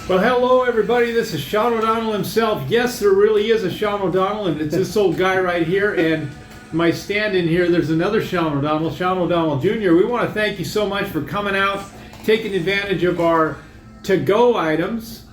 Well, hello everybody, this is Shawn O'Donnell himself. Yes, there really is a Shawn O'Donnell, and it's this old guy right here, and my stand-in here, there's another Shawn O'Donnell, Shawn O'Donnell Jr. We want to thank you so much for coming out, taking advantage of our to-go items,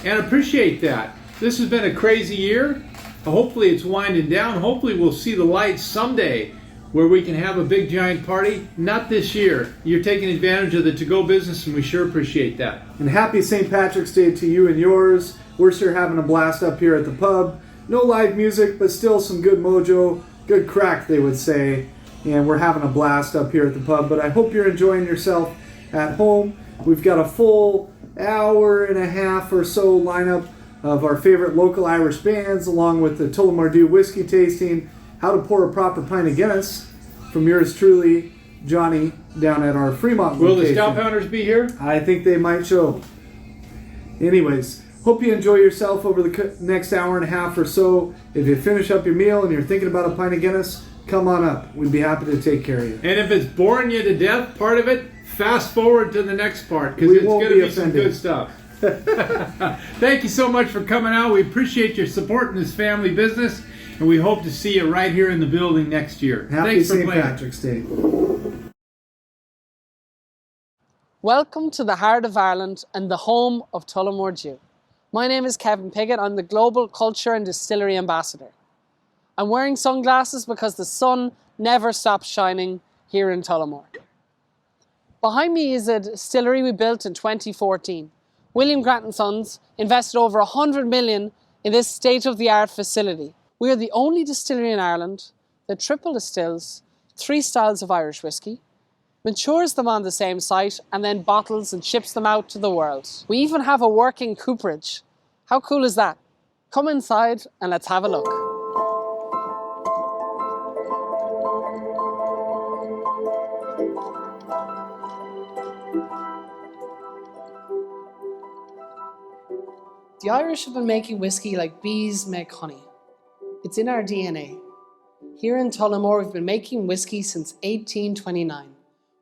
and appreciate that. This has been a crazy year. Hopefully it's winding down. Hopefully we'll see the light someday where we can have a big giant party. Not this year. You're taking advantage of the to-go business, and we sure appreciate that. And happy St. Patrick's Day to you and yours. We're sure having a blast up here at the pub. No live music, but still some good mojo, good crack they would say. And we're having a blast up here at the pub, but I hope you're enjoying yourself at home. We've got a full hour and a half or so lineup of our favorite local Irish bands, along with the Tullamore whiskey tasting, how to pour a proper pint of Guinness from yours truly, Johnny, down at our Fremont Will location. the Stout Pounders be here? I think they might show. Anyways, hope you enjoy yourself over the next hour and a half or so. If you finish up your meal and you're thinking about a pint of Guinness, come on up. We'd be happy to take care of you. And if it's boring you to death, part of it, fast forward to the next part, because it's going to be some good stuff. Thank you so much for coming out. We appreciate your support in this family business, and we hope to see you right here in the building next year. Happy St. Patrick's Day. Welcome to the heart of Ireland and the home of Tullamore Dew. My name is Kevin Piggott. I'm the Global Culture and Distillery Ambassador. I'm wearing sunglasses because the sun never stops shining here in Tullamore. Behind me is a distillery we built in 2014. William Grant & Sons invested over 100 million in this state-of-the-art facility. We are the only distillery in Ireland that triple distills 3 styles of Irish whiskey, matures them on the same site, and then bottles and ships them out to the world. We even have a working cooperage. How cool is that? Come inside and let's have a look. The Irish have been making whiskey like bees make honey. It's in our DNA. Here in Tullamore, we've been making whiskey since 1829,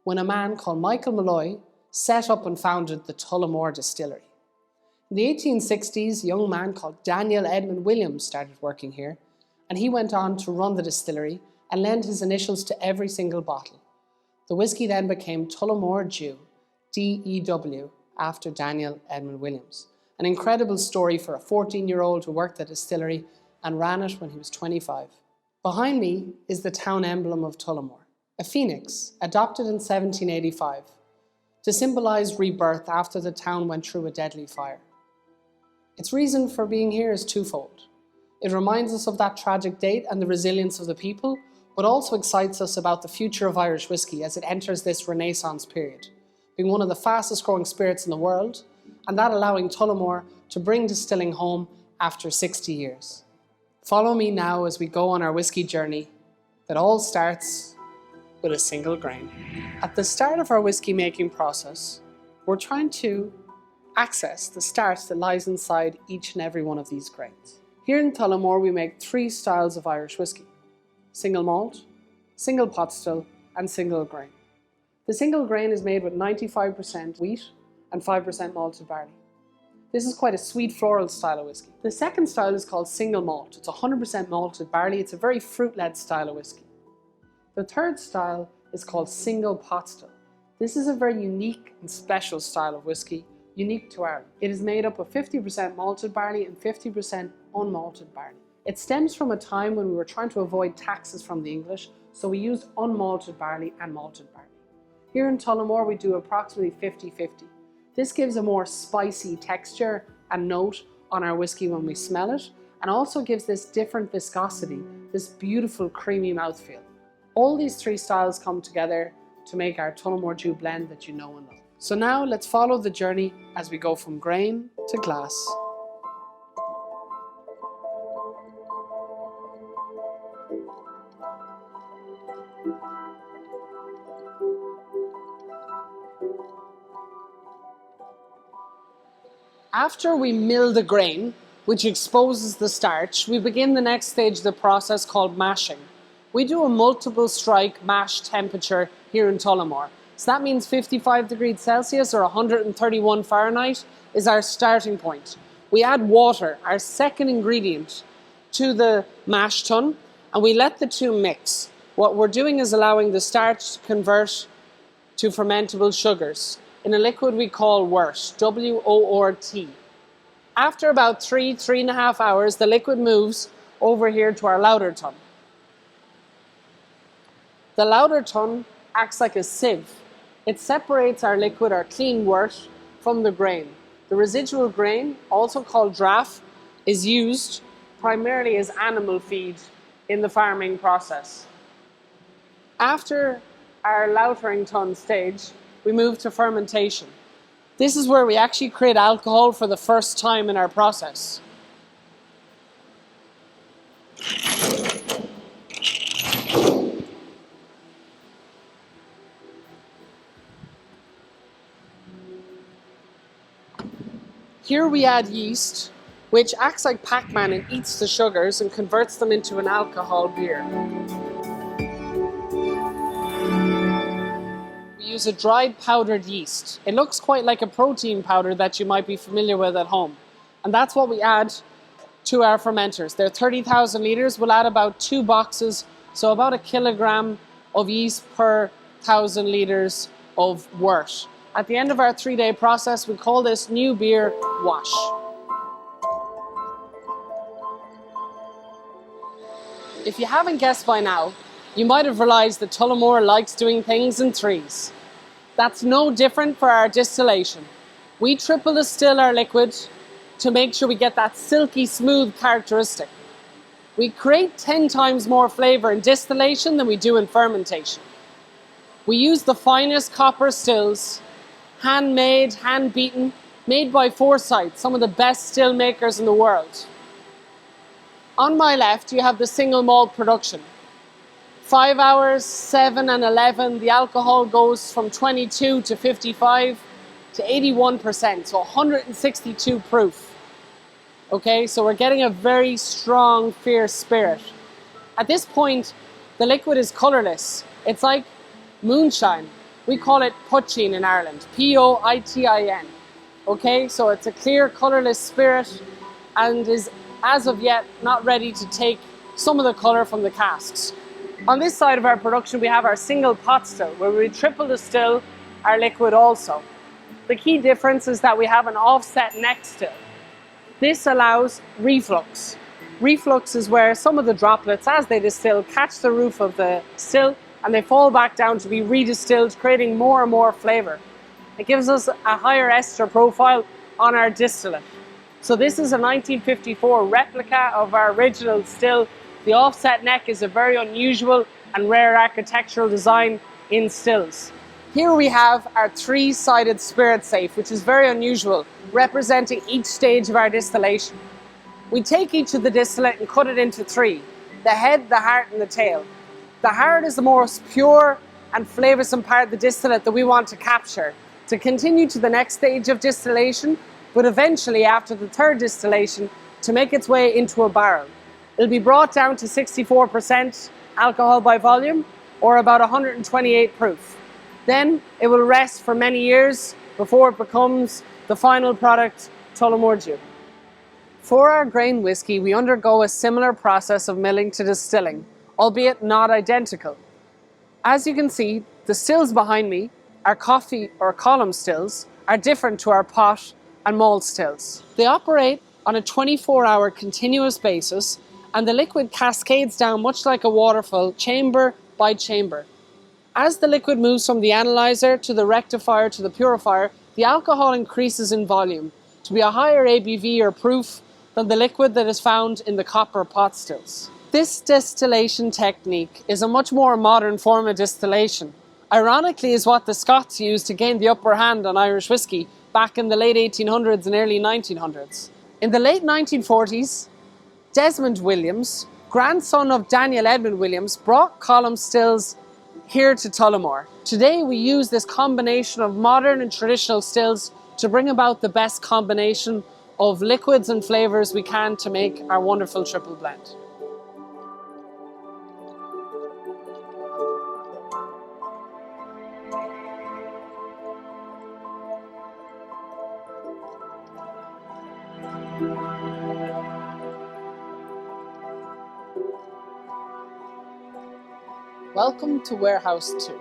when a man called Michael Malloy set up and founded the Tullamore Distillery. In the 1860s, a young man called Daniel Edmund Williams started working here, and he went on to run the distillery and lend his initials to every single bottle. The whiskey then became Tullamore Dew, D-E-W, after Daniel Edmund Williams. An incredible story for a 14-year-old who worked at the distillery and ran it when he was 25. Behind me is the town emblem of Tullamore, a phoenix adopted in 1785 to symbolize rebirth after the town went through a deadly fire. Its reason for being here is twofold. It reminds us of that tragic date and the resilience of the people, but also excites us about the future of Irish whiskey as it enters this Renaissance period, being one of the fastest growing spirits in the world, and that allowing Tullamore to bring distilling home after 60 years. Follow me now as we go on our whiskey journey that all starts with a single grain. At the start of our whiskey making process, we're trying to access the starch that lies inside each and every one of these grains. Here in Tullamore, we make 3 styles of Irish whiskey: single malt, single pot still, and single grain. The single grain is made with 95% wheat and 5% malted barley. This is quite a sweet floral style of whiskey. The second style is called single malt. It's 100% malted barley. It's a very fruit-led style of whiskey. The third style is called single pot still. This is a very unique and special style of whiskey, unique to Ireland. It is made up of 50% malted barley and 50% unmalted barley. It stems from a time when we were trying to avoid taxes from the English, so we used unmalted barley and malted barley. Here in Tullamore, we do approximately 50-50. This gives a more spicy texture and note on our whiskey when we smell it, and also gives this different viscosity, this beautiful creamy mouthfeel. All these 3 styles come together to make our Tullamore Dew blend that you know and love. So now let's follow the journey as we go from grain to glass. After we mill the grain, which exposes the starch, we begin the next stage of the process called mashing. We do a multiple strike mash temperature here in Tullamore. So that means 55 degrees Celsius or 131 Fahrenheit is our starting point. We add water, our second ingredient, to the mash tun, and we let the two mix. What we're doing is allowing the starch to convert to fermentable sugars in a liquid we call wort, W-O-R-T. After about 3.5 hours, the liquid moves over here to our lauter tun. The lauter tun acts like a sieve. It separates our liquid, our clean wort, from the grain. The residual grain, also called draff, is used primarily as animal feed in the farming process. After our lautering tun stage, we move to fermentation. This is where we actually create alcohol for the first time in our process. Here we add yeast, which acts like Pac-Man and eats the sugars and converts them into an alcohol beer. We use a dried powdered yeast. It looks quite like a protein powder that you might be familiar with at home. And that's what we add to our fermenters. They're 30,000 litres. We'll add about 2 boxes, so about 1 kilogram of yeast per 1,000 litres of wort. At the end of our 3-day process, we call this new beer wash. If you haven't guessed by now, you might have realised that Tullamore likes doing things in threes. That's no different for our distillation. We triple distill our liquid to make sure we get that silky smooth characteristic. We create 10 times more flavour in distillation than we do in fermentation. We use the finest copper stills, handmade, hand-beaten, made by Foresight, some of the best still makers in the world. On my left, you have the single malt production. 5 hours, 7 and 11, the alcohol goes from 22 to 55 to 81%, so 162 proof. Okay, so we're getting a very strong, fierce spirit. At this point, the liquid is colourless. It's like moonshine. We call it poitín in Ireland, P-O-I-T-I-N. Okay, so it's a clear, colourless spirit and is, as of yet, not ready to take some of the colour from the casks. On this side of our production, we have our single pot still, where we triple distill our liquid also. The key difference is that we have an offset neck still. This allows reflux. Reflux is where some of the droplets, as they distill, catch the roof of the still and they fall back down to be redistilled, creating more and more flavour. It gives us a higher ester profile on our distillate. So this is a 1954 replica of our original still. The offset neck is a very unusual and rare architectural design in stills. Here we have our 3-sided spirit safe, which is very unusual, representing each stage of our distillation. We take each of the distillate and cut it into 3, the head, the heart and the tail. The heart is the most pure and flavoursome part of the distillate that we want to capture to continue to the next stage of distillation, but eventually after the 3rd distillation to make its way into a barrel. It'll be brought down to 64% alcohol by volume or about 128 proof. Then it will rest for many years before it becomes the final product, Tullamore Dew. For our grain whiskey, we undergo a similar process of milling to distilling, albeit not identical. As you can see, the stills behind me, our coffee or column stills, are different to our pot and malt stills. They operate on a 24-hour continuous basis, and the liquid cascades down much like a waterfall, chamber by chamber. As the liquid moves from the analyzer to the rectifier to the purifier, the alcohol increases in volume to be a higher ABV or proof than the liquid that is found in the copper pot stills. This distillation technique is a much more modern form of distillation. Ironically, is what the Scots used to gain the upper hand on Irish whiskey back in the late 1800s and early 1900s. In the late 1940s, Desmond Williams, grandson of Daniel Edmund Williams, brought column stills here to Tullamore. Today we use this combination of modern and traditional stills to bring about the best combination of liquids and flavours we can to make our wonderful triple blend. Welcome to Warehouse 2.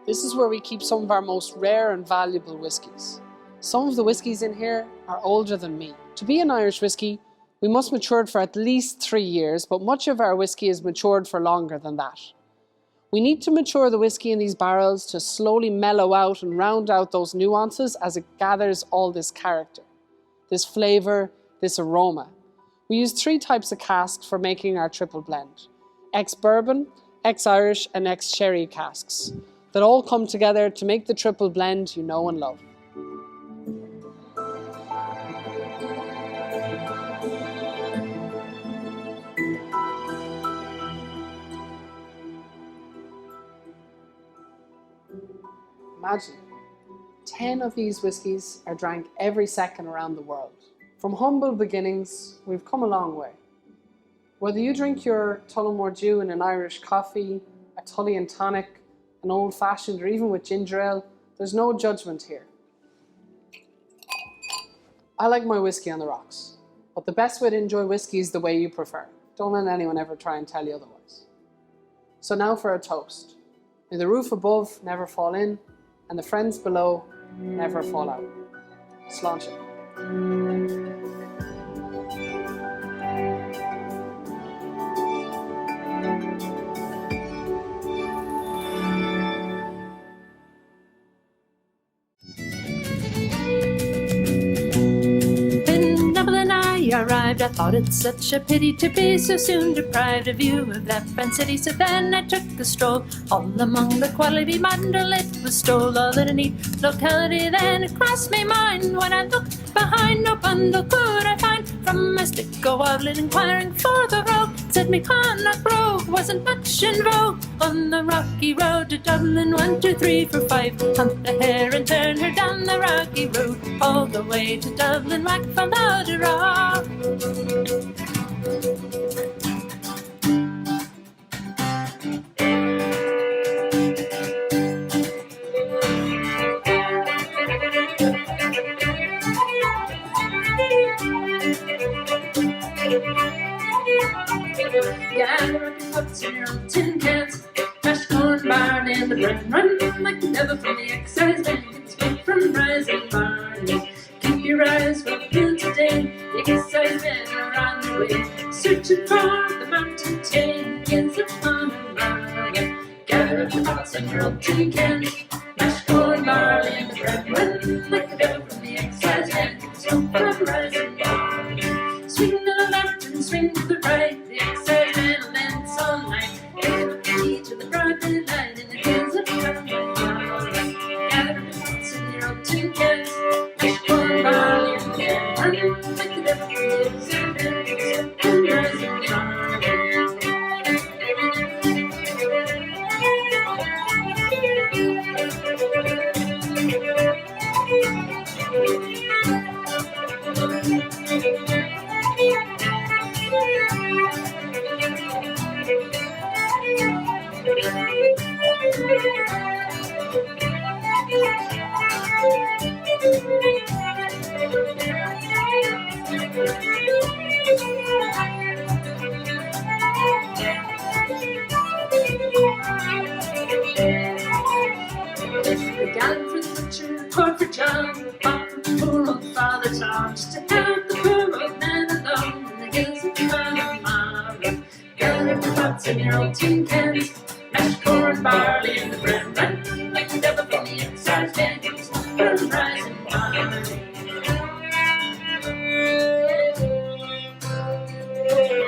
This is where we keep some of our most rare and valuable whiskies. Some of the whiskies in here are older than me. To be an Irish whisky, we must mature it for at least 3 years, but much of our whisky is matured for longer than that. We need to mature the whisky in these barrels to slowly mellow out and round out those nuances as it gathers all this character, this flavour, this aroma. We use 3 types of casks for making our triple blend: ex-bourbon, ex-Irish and ex-sherry casks that all come together to make the triple blend you know and love. Imagine, 10 of these whiskies are drank every second around the world. From humble beginnings, we've come a long way. Whether you drink your Tullamore Dew in an Irish coffee, a Tully and tonic, an old-fashioned, or even with ginger ale, there's no judgment here. I like my whiskey on the rocks, but the best way to enjoy whiskey is the way you prefer. Don't let anyone ever try and tell you otherwise. So now for a toast. May the roof above never fall in, and the friends below never fall out. Sláinte. Arrived, I thought it such a pity to be so soon deprived of you of that fine city. So then I took a stroll all among the quality bundle. It was stole all in a neat locality. Then it crossed my mind when I looked behind. No bundle could I find. From my stick go waddling, inquiring for the road. Said me Connacht Road wasn't much in vogue. On the rocky road to Dublin, 1, 2, 3, 4, 5. Hunt the hare and turn her down the rocky road all the way to Dublin, whack from Rock. Gather up your cups and your old tin cans, mash corn, barley, and the bread. Run like the devil from the excise man. It's good from rising barley. Keep your eyes well peeled today. The excise men are on the way, searching for the mountain tame. Begins upon a mile. Gather up your pots and your old tin cans, mash corn, barley, and the bread. Run like the devil from the excise man. It's good from rising barley. Swing to the left and swing to the right. The excise man will dance all night. Get up the key to the broad daylight in the hills of Tullamore. Gather up your pots and your old tin cans, mash corn, barley, and bread. Run like the devil from the excise man. It's good from rising barley. The gallant for the butcher, poor for John, pop for the poor old Father Tom, just to have the poor old man alone in the hills of Tullamore. Gather up your pots and your old tin cans, mash corn, barley, and the bread. Run like the devil from the excise man. It's from rising barley.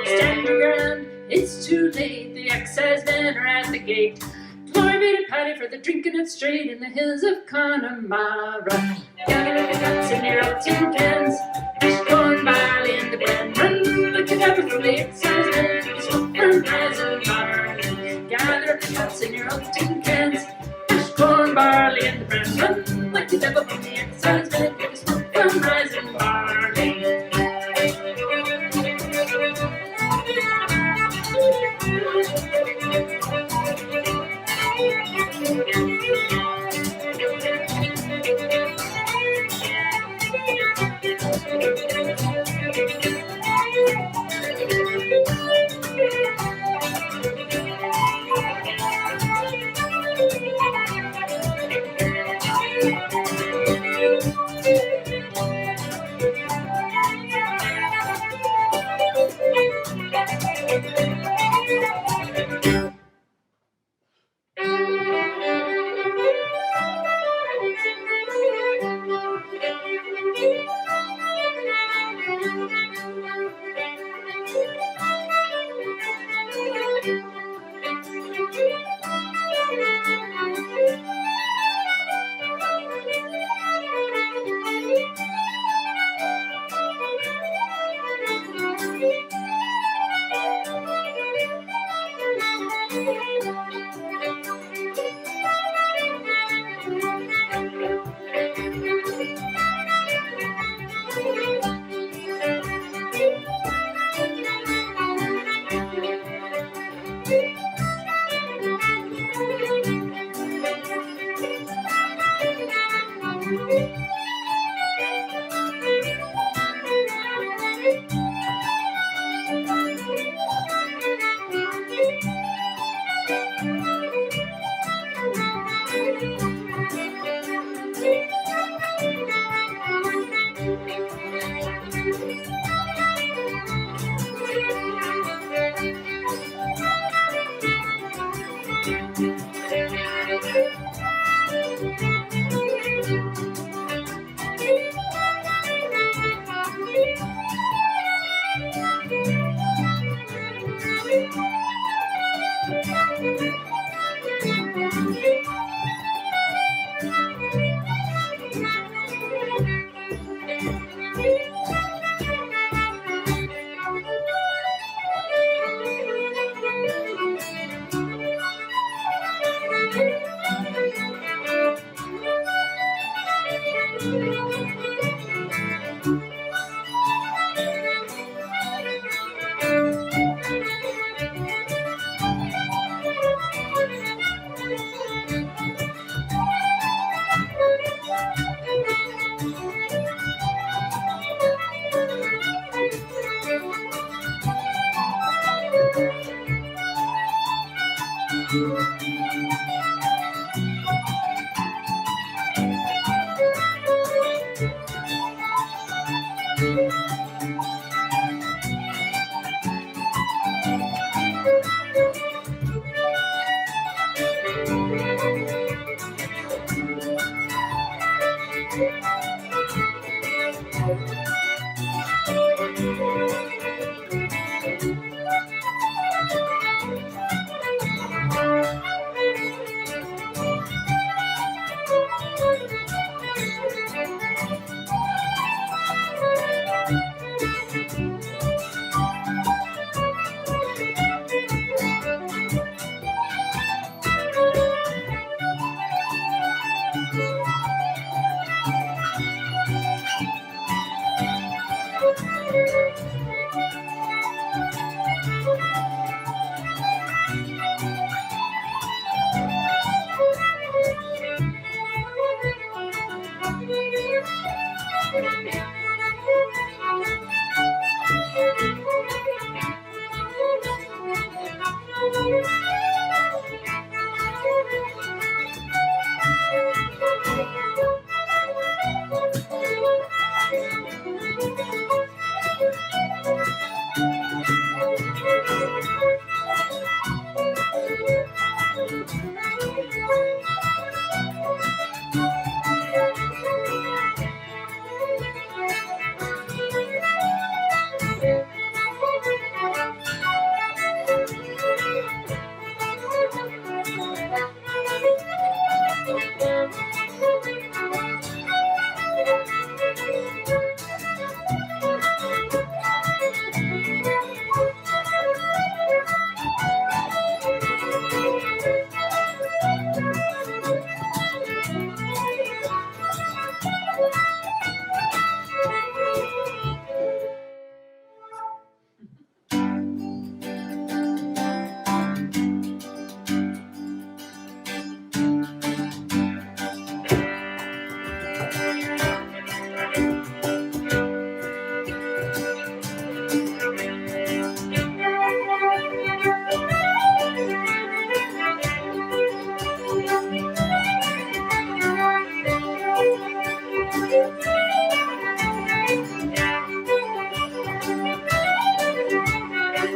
Stand your ground, it's too late. The excise men are at the gate. Glory be to Paddy for the drinking it straight in the hills of Connemara. Gather up your cups and your old tin cans, mash corn, barley, and the bread. Run like the devil from the excise man. It's from rising barley. Gather up your cups and your old tin cans, mash corn, barley, and the bread. Run like the devil from the excise man. It's from rising barley.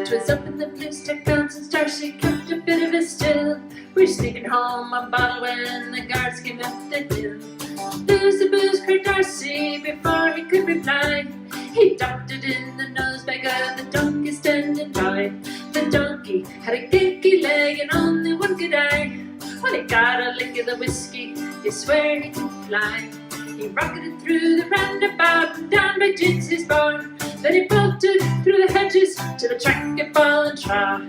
'Twas up in the blue stick mountain star, she kept a bit of it still. We're sneaking home a bottle when the guards came up the hill. Booze the booze, cried Darcy before he could reply. He dumped it in the nosebag of the donkey standing by. The donkey had a kinky leg and only one good eye. When he got a lick of the whiskey, he swore he could fly. He rocketed through the roundabout and down by Jinxie's barn. Then he bolted through the hedges to the track at Ball and Traw.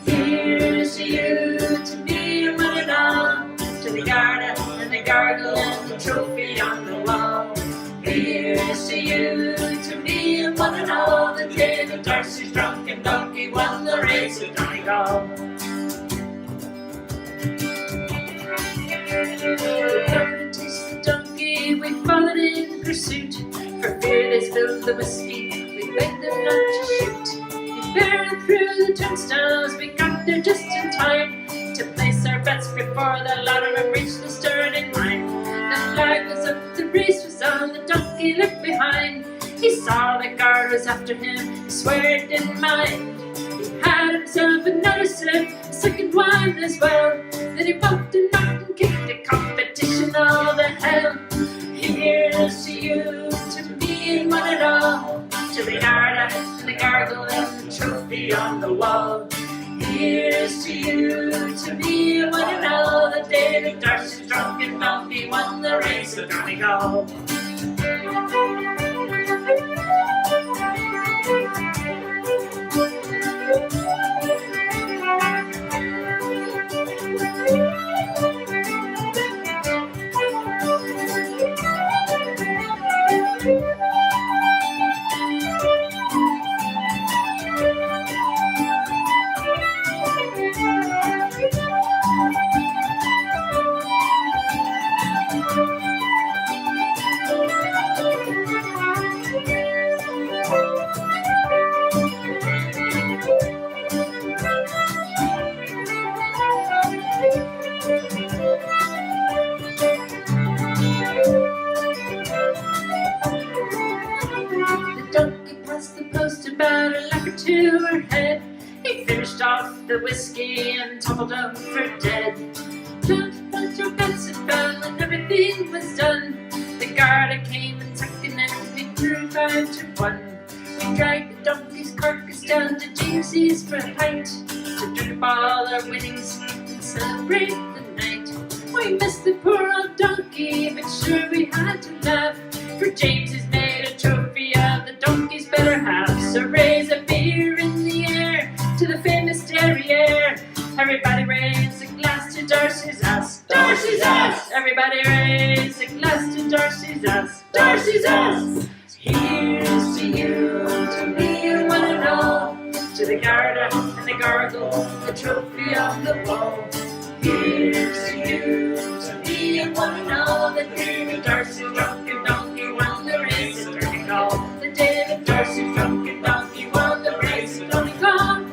Here's to you, to me and one and all, to the Garda and the Gargle and the trophy on the wall. Here's to you, to me and one and all, the day that Darcy's drunken donkey won the race of Donegal. We come to taste the donkey, we followed in pursuit. For fear they spilled the whiskey, we begged them not to shoot. We barreled through the turnstiles, we got there just in time to place our bets before the lot of them reached the starting line. The flag was up, the race was on, the donkey left behind. He saw the guard was after him, he swore it didn't mind. He had himself another sip, a second one as well. Then he bumped and knocked and kicked the competition all the hell. Here's to you, to me and one and all, to the Garda and the Gargle and the trophy on the wall. Here's to you, to me and one and all, the day that Darcy's drunken donkey won the race of Donegal. to her head. He finished off the whiskey and tumbled over dead. But your bets had fell and everything was done. The guard came and took an end, we grew 5-1. We dragged the donkey's carcass down to James's for a pint, to drink up all our winnings and celebrate the night. We missed the poor old donkey, but sure we had to laugh, for James has made a trophy of the donkey's better half. So raise a beer in the air to the famous terrier. Everybody raise a glass to Darcy's ass. Darcy's ass! Everybody raise a glass to Darcy's ass. Darcy's ass! Here's to you, to me and one and all, to the Garda and the Gargle, the trophy on the wall. Here's to you, to me and one and all, the day that Darcy's drunken donkey won the race at Donegal. The day that Darcy's drunken donkey won the race at Donegal.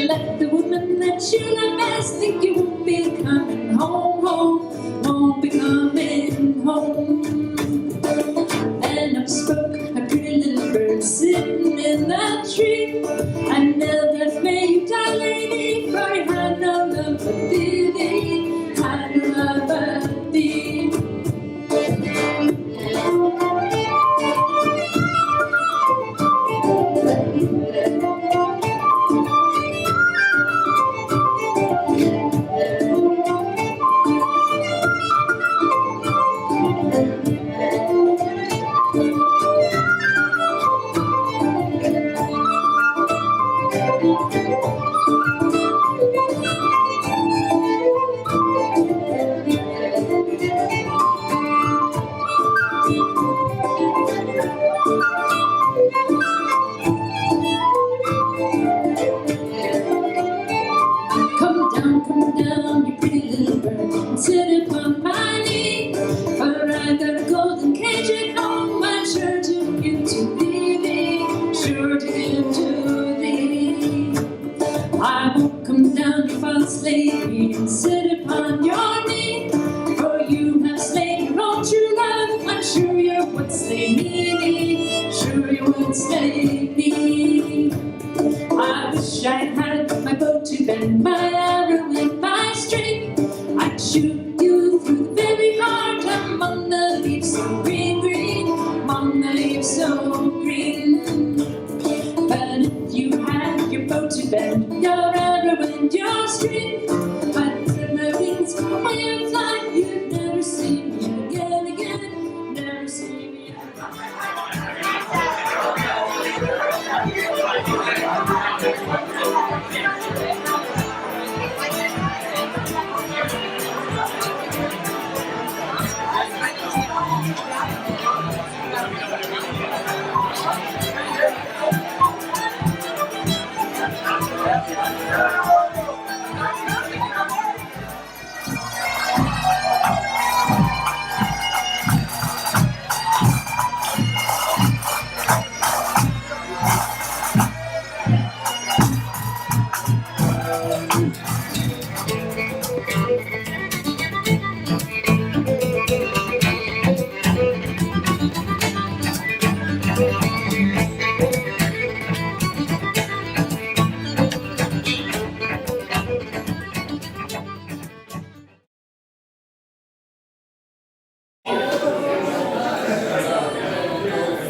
Let the woman that you love best think you won't be coming home. street. And never may you die, lady, for I had no love but thee, had no love but thee. Come down, you pretty little bird, and sit upon my knee. For I got a golden cage at home, I'm sure to give to thee, sure to give to thee. I won't come down, you false lady, and sit upon your knee. For you have slain your own true love, I'm sure you would slay me, sure you would slay me. I wish I had my bow to bend, my arrow and my string. I'd shoot you through the very heart among the leaves so green, green, among the leaves so green. But if you had your bow to bend, your arrow and your string, I'd spread my wings away and fly. You'd never see me again, never see me again.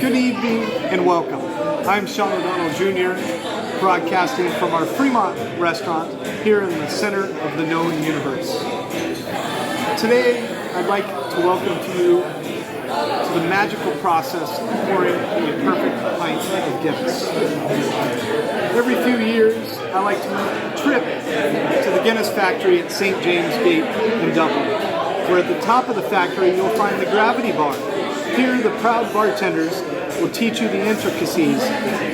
Good evening and welcome. I'm Shawn and Shawn Jr., broadcasting from our Fremont restaurant here in the center of the known universe. Today, I'd like to welcome you to the magical process of pouring a perfect pint of Guinness. Every few years, I like to make a trip to the Guinness factory at St. James Gate in Dublin, where at the top of the factory you'll find the gravity bar. Here, the proud bartenders will teach you the intricacies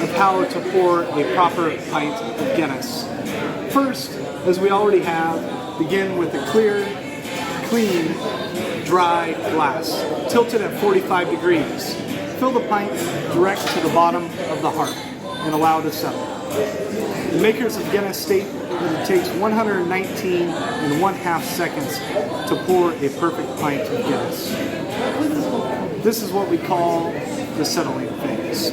of how to pour a proper pint of Guinness. First, as we already have, begin with a clear, clean, dry glass, tilted at 45 degrees. Fill the pint direct to the bottom of the hearth and allow to settle. The makers of Guinness state that it takes 119 and 1/2 seconds to pour a perfect pint of Guinness. This is what we call the settling phase.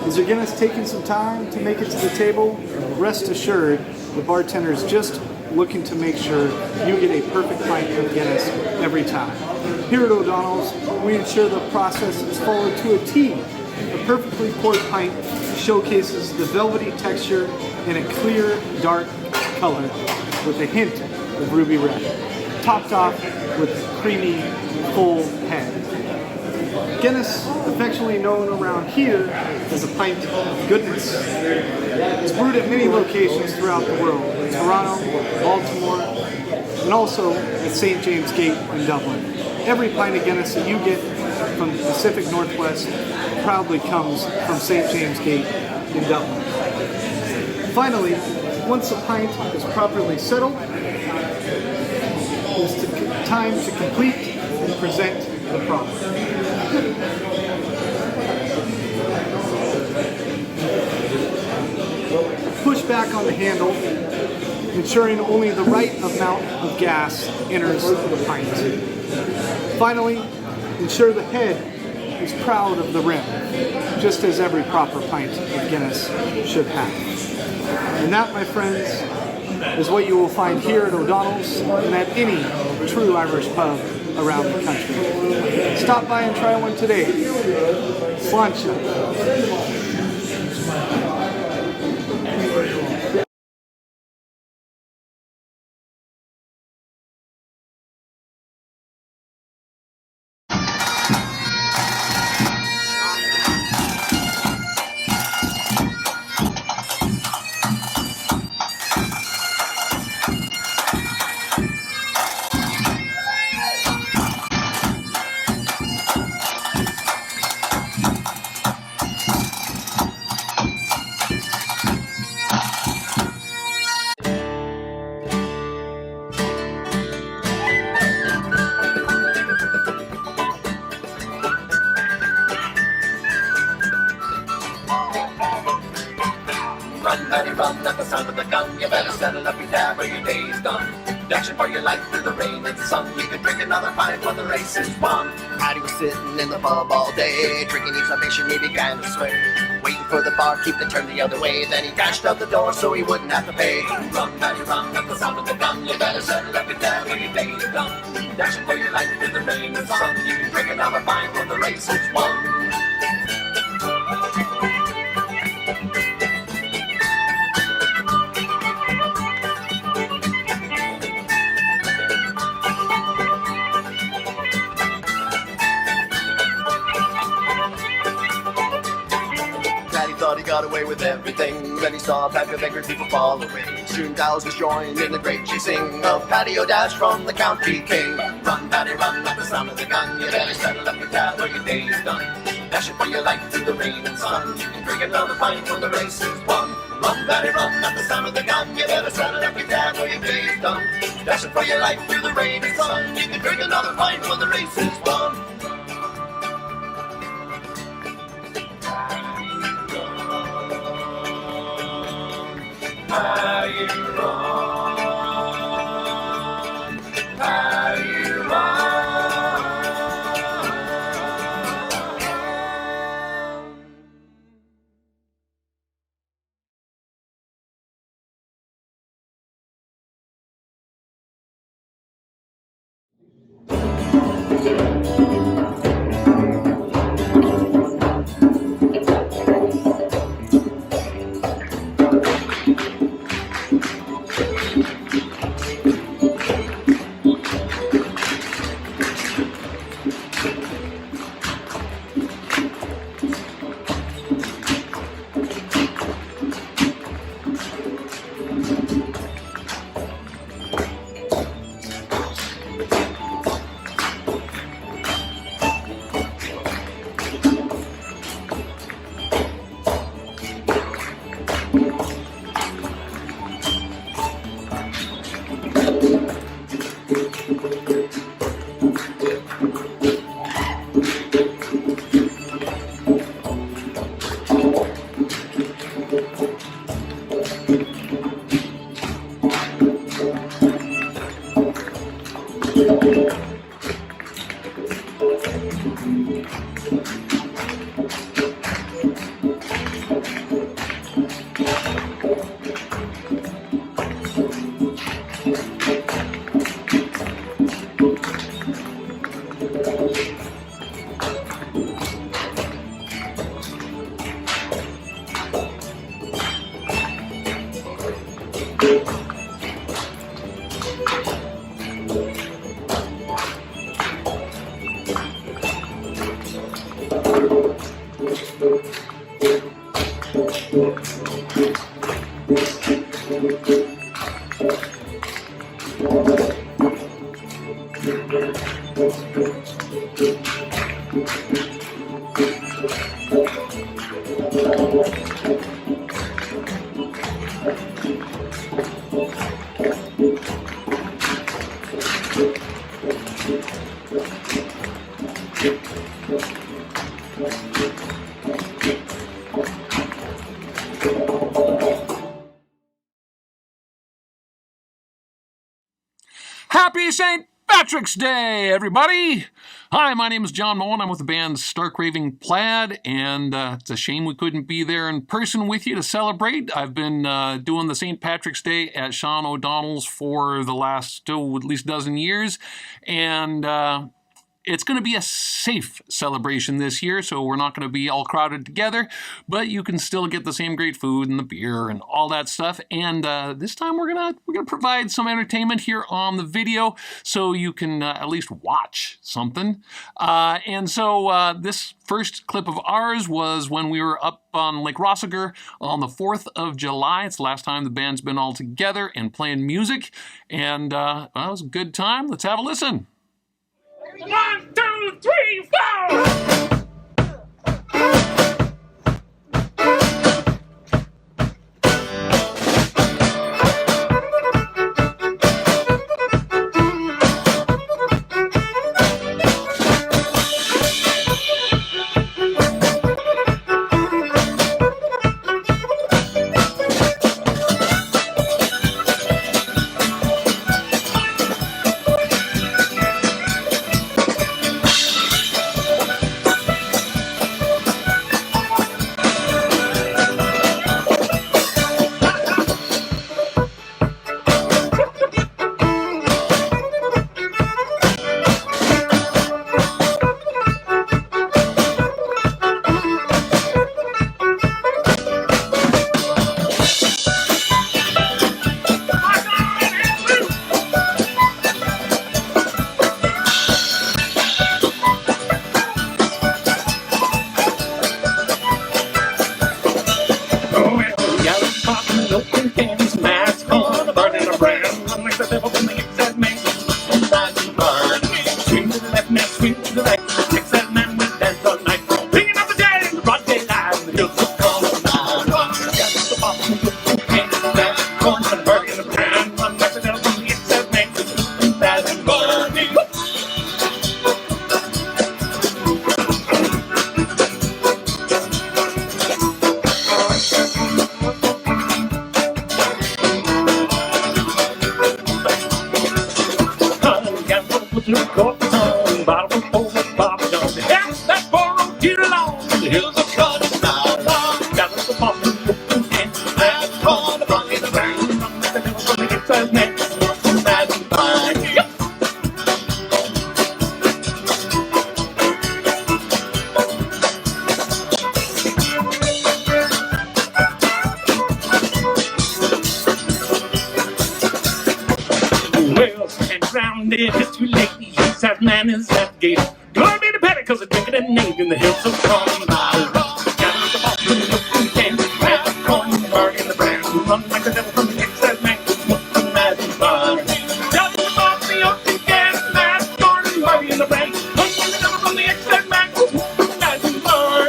Is your Guinness taking some time to make it to the table? Rest assured, the bartender is just looking to make sure you get a perfect pint of Guinness every time. Here at O'Donnell's, we ensure the process is followed to a T. A perfectly poured pint showcases the velvety texture in a clear, dark color with a hint of ruby red, topped off with a creamy, full head. Guinness, affectionately known around here as a pint of goodness, is brewed at many locations throughout the world: Toronto, Baltimore, and also at St. James Gate in Dublin. Every pint of Guinness that you get from the Pacific Northwest proudly comes from St. James Gate in Dublin. Finally, once a pint is properly settled, it is time to complete and present the product. Push back on the handle, ensuring only the right amount of gas enters the pint. Finally, ensure the head is proud of the rim. just as every proper pint of Guinness should have. And that, my friends, is what you will find here at O'Donnell's and at any true Irish pub around the country. Stop by and try one today. Sláinte. Run, Matty, run at the sound of the gun. You better settle up your dab or your day's done. Dashing for your life through the rain and the sun. You can drink another pint when the race is won. Paddy was sitting in the pub all day, drinking each libation, he began to sway. Waiting for the barkeep to turn the other way, then he dashed out the door so he wouldn't have to pay. Run, Paddy, run at the sound of the gun. You better settle up your dab or your day's done. Dashing for your life through the rain and the sun. You can drink another pint when the race is won. He got away with everything. Then he saw a pack of angry people following. Soon thousands joined in the great chasing of Paddy O'Dash from the County King. Run, Paddy, run at the sound of the gun. You better settle up your tab or your day's done. Dashing for your life through the rain and sun. You can drink another pint when the race is won. Run, Paddy, run at the sound of the gun. You better settle up your tab or your day's done. Dashing for your life through the rain and sun. You can drink another pint when the race is won. Paddy run, Paddy run. Happy St. Patrick's Day, everybody! Hi, my name is John Moen. I'm with the band Stark Raving Plaid, and it's a shame we couldn't be there in person with you to celebrate. I've been doing the St. Patrick's Day at Sean O'Donnell's for the last, at least dozen years, and it's going to be a safe celebration this year, so we're not going to be all crowded together, but you can still get the same great food and the beer and all that stuff. And this time we're gonna provide some entertainment here on the video, so you can at least watch something. And so this first clip of ours was when we were up on Lake Rossiter on the 4th of July. It's the last time the band's been all together and playing music, and well, it was a good time. Let's have a listen. 1, 2, 3, 4! It's too late, the east side man is at the gate. Glory be to Patty, cause it's drinking and named in the hills of Cornwall. Gotta look up to the can, have corn, bark in the brand, run like the devil from the east-side man, what's the magic bar? Down the bottom of the ocean can, have corn, bark in the brand, run like the devil from the east-side man, what's the magic bar?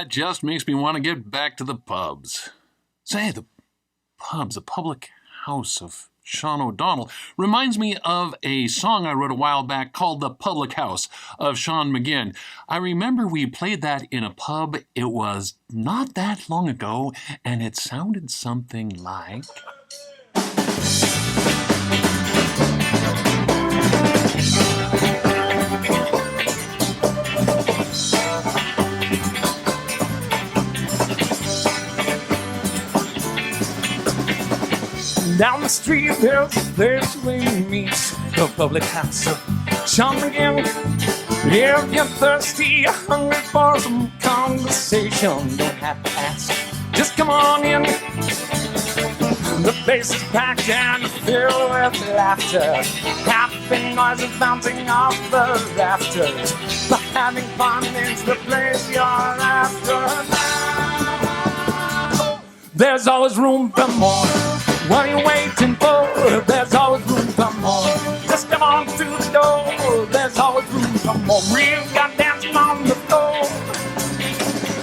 that just makes me want to get back to the pubs. Say, the pubs, the public house of Shawn O'Donnell, reminds me of a song I wrote a while back called The Public House of Sean McGinn. I remember we played that in a pub. It was not that long ago, and it sounded something like... Down the street, there's a place where you meet, the public house of Shawn McGinn. If you're thirsty, hungry for some conversation, don't have to ask, just come on in. The place is packed and filled with laughter, happy noises bouncing off the rafters. But having fun is the place you're after now. There's always room for more. What are you waiting for? There's always room for more. Just come on through the door. There's always room for more. Real got dancing on the floor.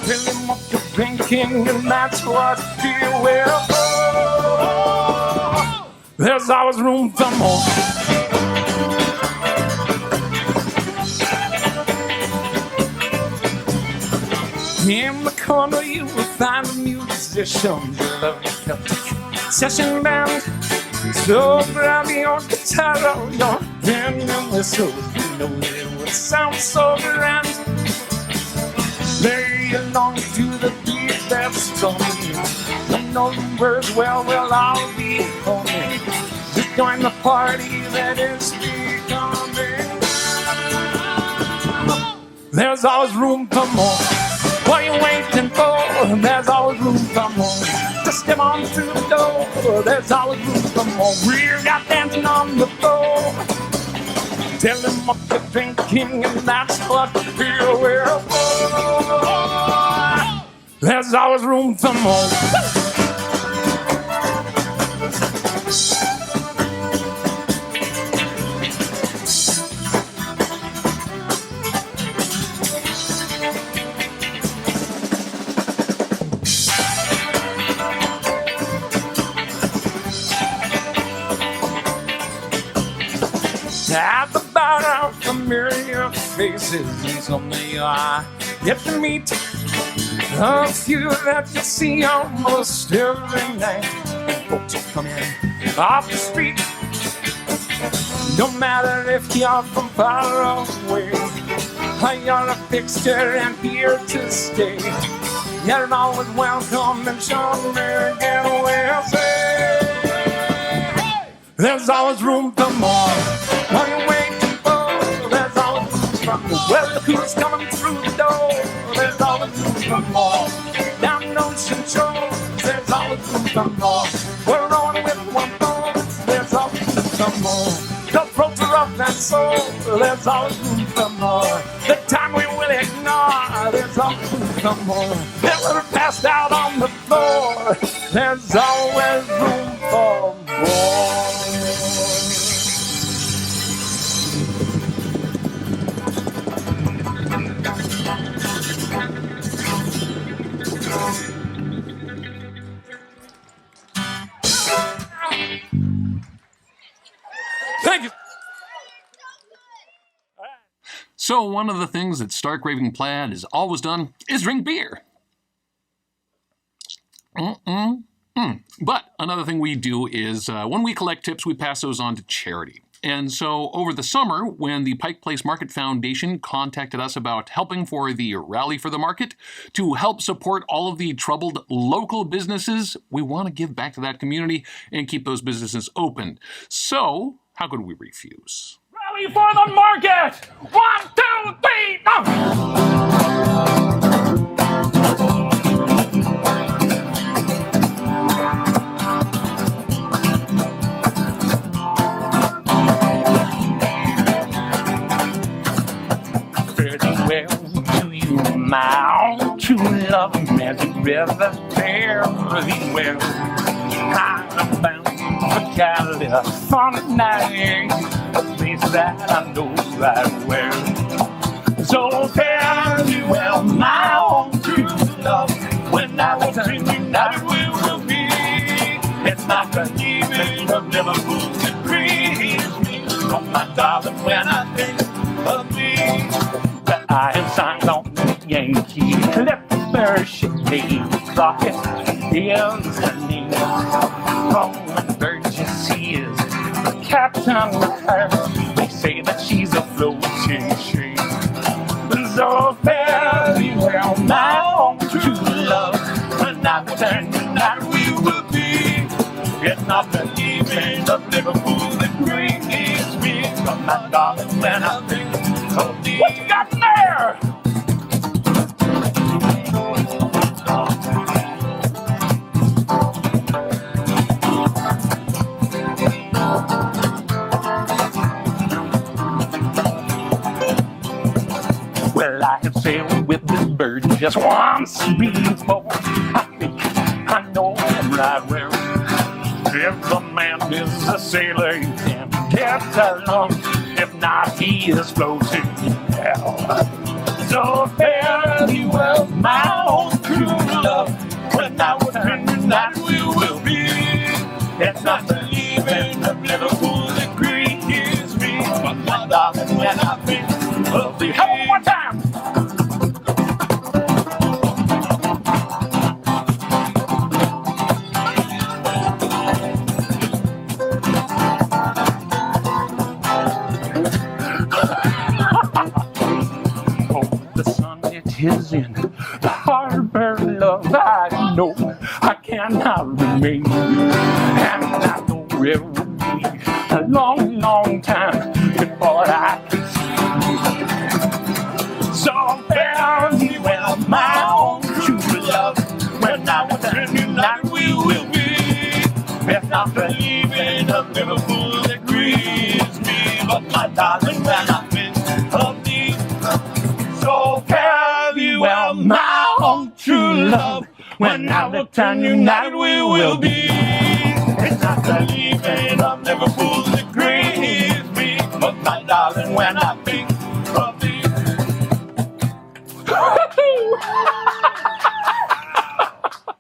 Fill him up to drinking, and that's what you will for. There's always room for more. In the corner you will find a musician with a Celtic session band. So grab your guitar or your pen and whistle. You know it will sound so grand. Play along to the beat that's drumming. You know the words well, we'll all be humming. Just join the party that is becoming. There's always room for more. What are you waiting for? There's always room for more. Just come on through the door. There's always room for more. We're got dancing on the floor. Tell them what you're drinking, and that's what you feel we're for. There's always room for more. At the bar, familiar faces, some they are yet to meet. A few that you see almost every night. And folks will come in off the street. No matter if you're from far away, or you're a fixture and here to stay, you're always welcome, and Shawn McGinn will say, there's always room for more. What are you waiting for? There's always room for more. Well, look who's coming through the door. There's always room for more. Down Ocean Shore, there's always room for more. We're on with one boat. There's always room for more. The throats are rough and sore. There's always room for more. The time we will ignore. There's always room for more. Never passed out on the floor. There's always room for more. Thank you. So one of the things that Stark Raving Plaid has always done is drink beer. But another thing we do is when we collect tips, we pass those on to charity. And so over the summer, when the Pike Place Market Foundation contacted us about helping for the Rally for the Market to help support all of the troubled local businesses, we want to give back to that community and keep those businesses open. So how could we refuse? Rally for the market! 1, 2, 3, go! Well, to you, my own true love, magic river, fare thee well. I'm bound for California, a place that I know right well. So fare thee well, my own true love. When I was united we will be. It's not the evening of Liverpool that grieves me. Oh my darling, when I think of thee, that I am signed on Yankee Clipper shade. Rocket is her name. Roman Burgess, he is the captain with her. They say that she's a floating shade. So fare thee well, my own true love. When I return tonight we will be. It's not the evening of Liverpool that grieves me. But my darling, when I think of thee. What you got there? Well, I have sailed with this bird just once before. I think I know him right well. If the man is a sailor, you can get along. If not, he is floating in hell. So fare thee well, my own true love. When I return tonight we will be. It's not the evening of Liverpool that grieves me. But my darling, when I think of thee. Come on, one more time! Is in the harbor, love, I know I cannot remain. And I know it will be a long, long time before I can see. So fare thee well, my own true love. When I return tonight we will be. It's not the evening of Liverpool that grieves me. But my darling, when I think of thee. So fare thee well, my own true love. When I return united we will be. It's not the evening of Liverpool that grieves me. But my darling, when I think of thee.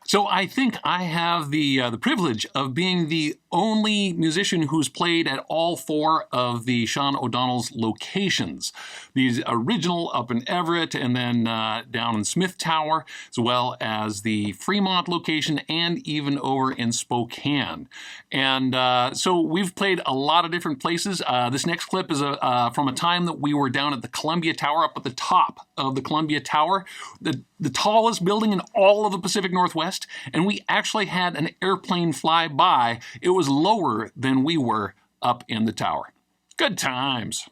So I think I have the privilege of being the only musician who's played at all four of the Sean O'Donnell's locations. The original up in Everett and then down in Smith Tower, as well as the Fremont location and even over in Spokane. And so we've played a lot of different places. This next clip is from a time that we were down at the Columbia Tower, up at the top of the Columbia Tower, the tallest building in all of the Pacific Northwest, and we actually had an airplane fly by. It was lower than we were up in the tower. Good times.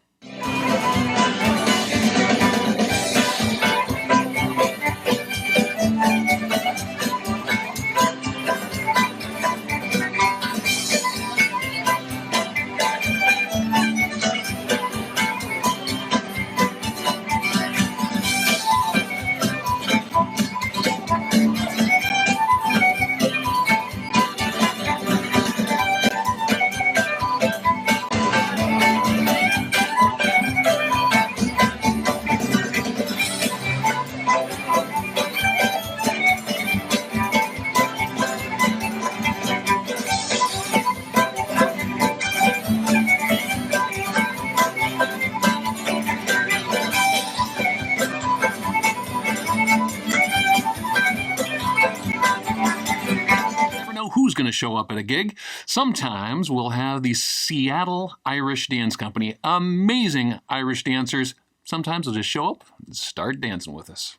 Who's going to show up at a gig. Sometimes we'll have the Seattle Irish Dance Company, amazing Irish dancers. Sometimes they'll just show up and start dancing with us.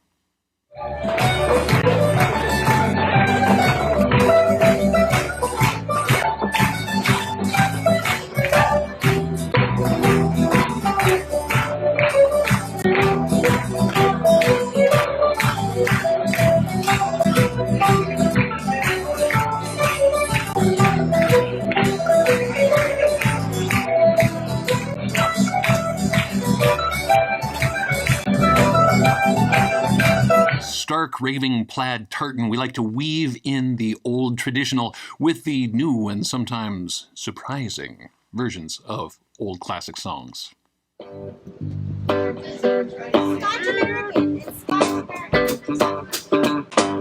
Stark raving plaid tartan, we like to weave in the old traditional with the new and sometimes surprising versions of old classic songs. Scotch American. It's Scotch American.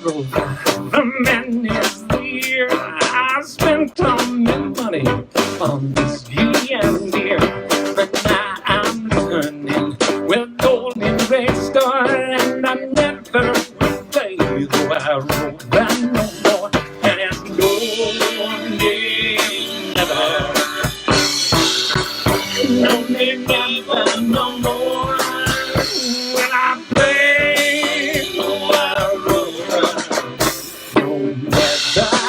road. The man is the year I spent all my money on this and deer. But now I'm returning with golden red star, and I never will play the wild road that no more. And it's no day never, no day never, no more. When I play the wild road, no weather,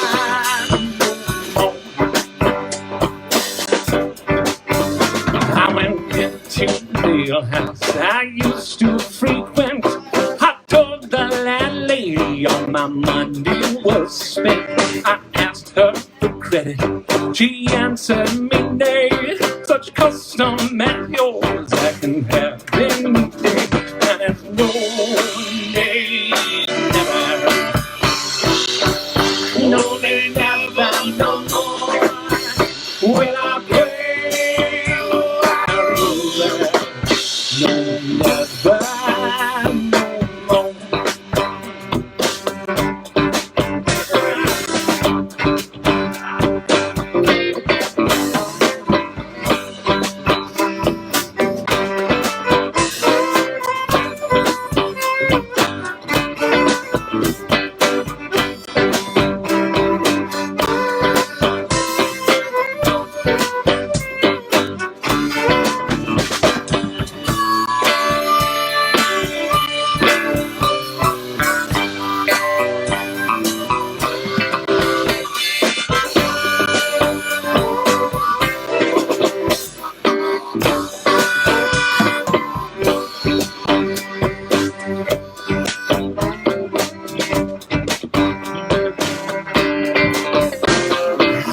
no more. I went into the house I used to frequent. I told the landlady all my money was spent. I asked her for credit. She answered me nay. Such custom as yours I can have any day. And it's no day never, no day never, no more. When I play the wild road, no never, no more.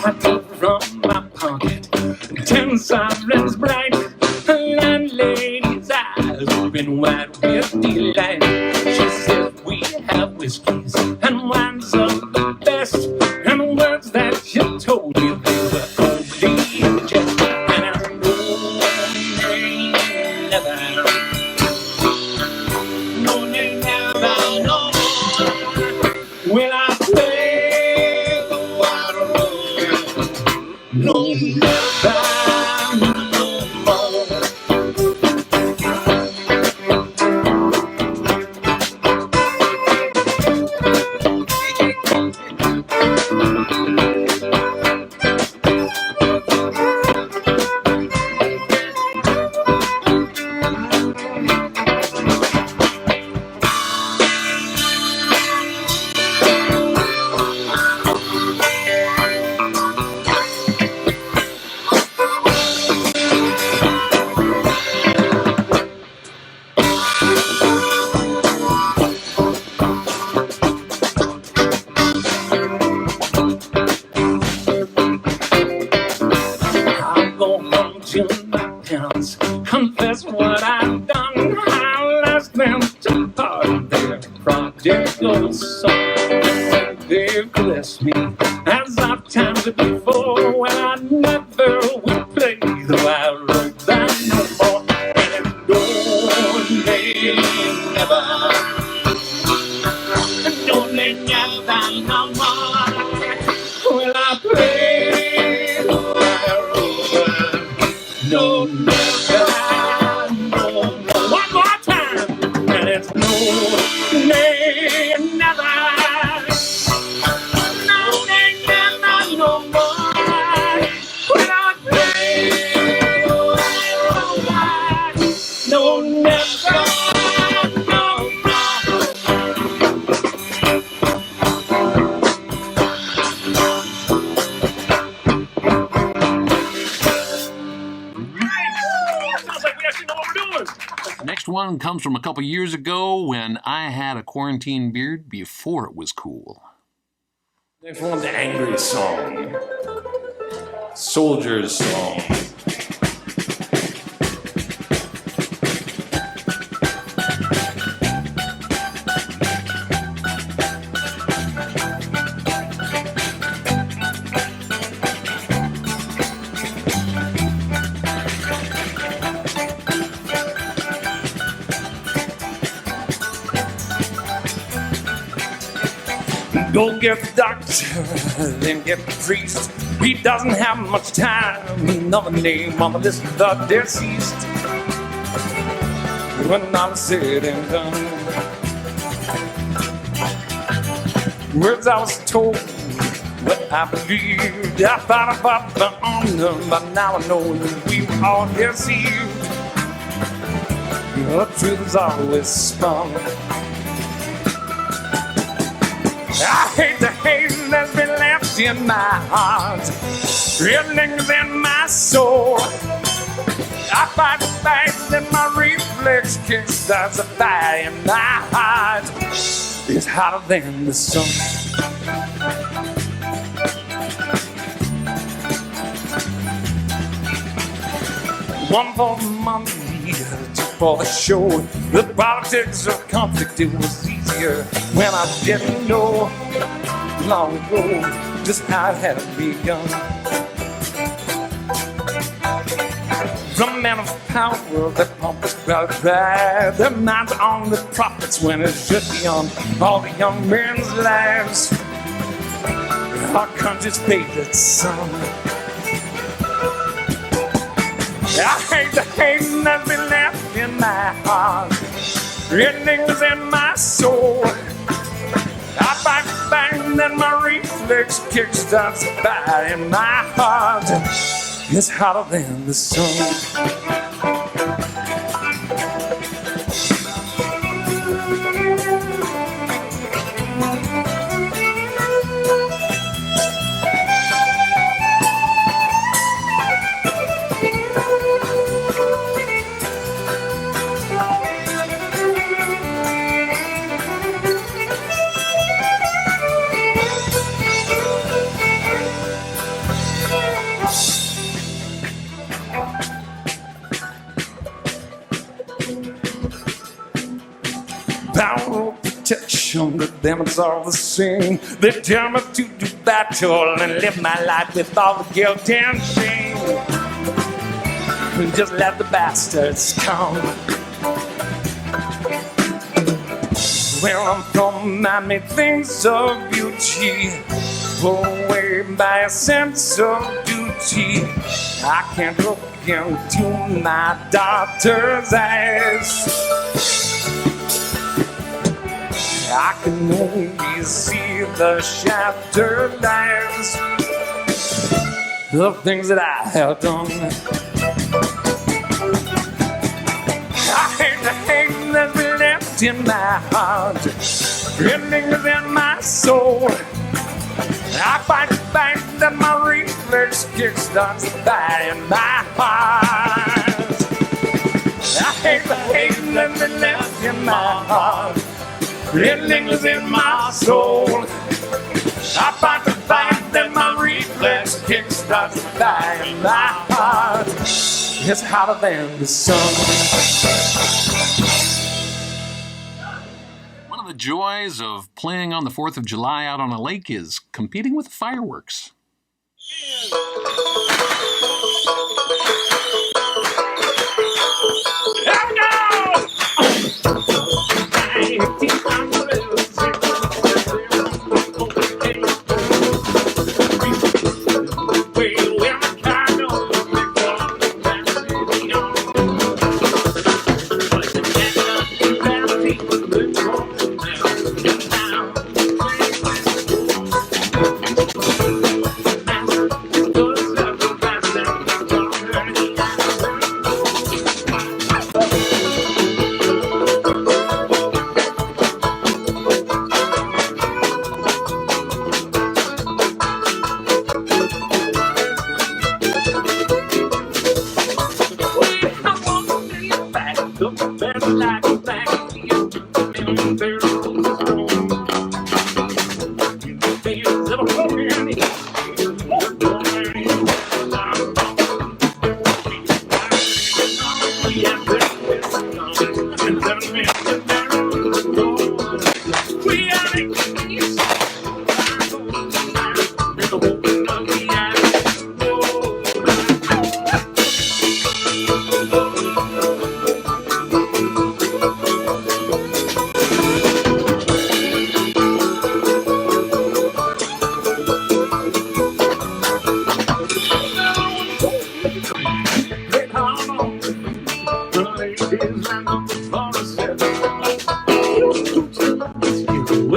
I took from my pocket 10 sovereigns bright. The landlady's eyes open wide with delight. She said we have whiskeys and wines of the best, and the words that you told me they were only in jest. And I know never, no they never, no more. When I play the wild road, no never, no more. I'll go home to my parents, confess what I've done. I'll ask them to pardon their prodigal son. And they've blessed me as I've timed it before, when I never will play the wild road that no more. And it's no day never, no day never, no more. When I play the wild road, no never, no more. One more time, and it's no day never, no day never, no more. When I play the wild road, no never, no more. Sounds like we actually know what we're doing. Next one comes from a couple years ago when I had a quarantine beard before it was cool. Next one's the angry song. Soldier's song. Go get the doctor, then get the priest. He doesn't have much time. Another name on the list of the deceased. When all is said and done, words I was told, what I believed. I thought about the honor, but now I know that we were all deceived. The truth is always spun. I hate the hate that's been left in my heart. It lingers in my soul. I fight the fight that my reflex kicks. There's a fire in my heart. It's hotter than the sun. One for the money, two for the show. The politics of conflict, it was easier when I didn't know long ago just how it had begun. The men of power that pump us proud pride, their minds are on the profits when it should be on all the young men's lives. Our country's favorite son. I hate the hate that's been left in my heart. It lingers in my soul. I fight the bang that my reflex kickstarts the fire in my heart. It's hotter than the sun. Power of protection, but them it's all the same. They tell me to do battle and live my life with all the guilt and shame. Just let the bastards come. Well, I'm from Miami, things of beauty, pulled away by a sense of duty. I can't look into my daughter's eyes. I can only see the shattered lives, the things that I have done. I hate the hate that's been left in my heart. It lingers in my soul. I fight the fight that my reflex kickstarts the fire in my heart. I hate the hate that's been left in my heart. It lingers in my soul. I fight the fight that my reflex kickstarts the fire in my heart. It's hotter than the sun. One of the joys of playing on the 4th of July out on a lake is competing with fireworks. Here we go!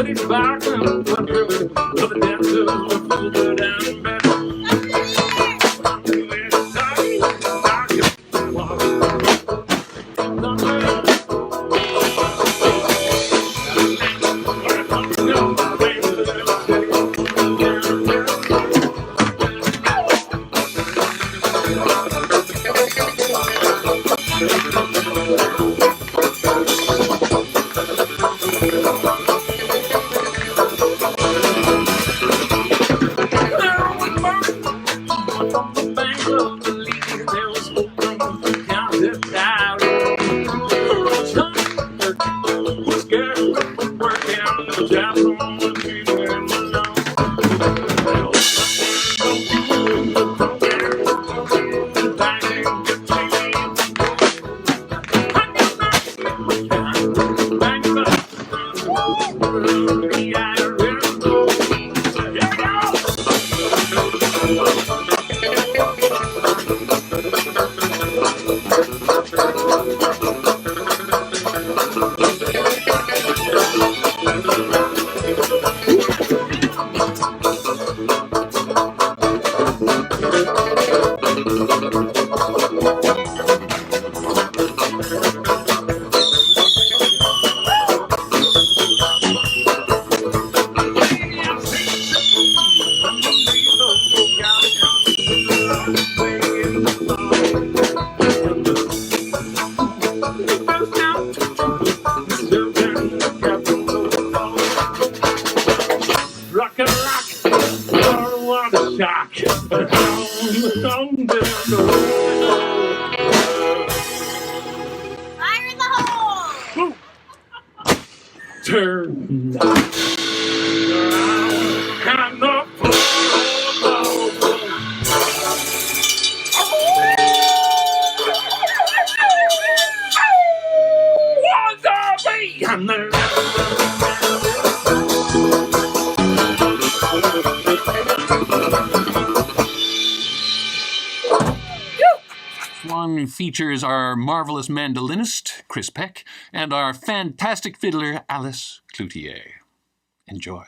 Everybody's barking, but the dancers were further down in bed. Turn and the One features our marvelous mandolinist, Chris Peck, and our fantastic fiddler, Alice Cloutier. Enjoy.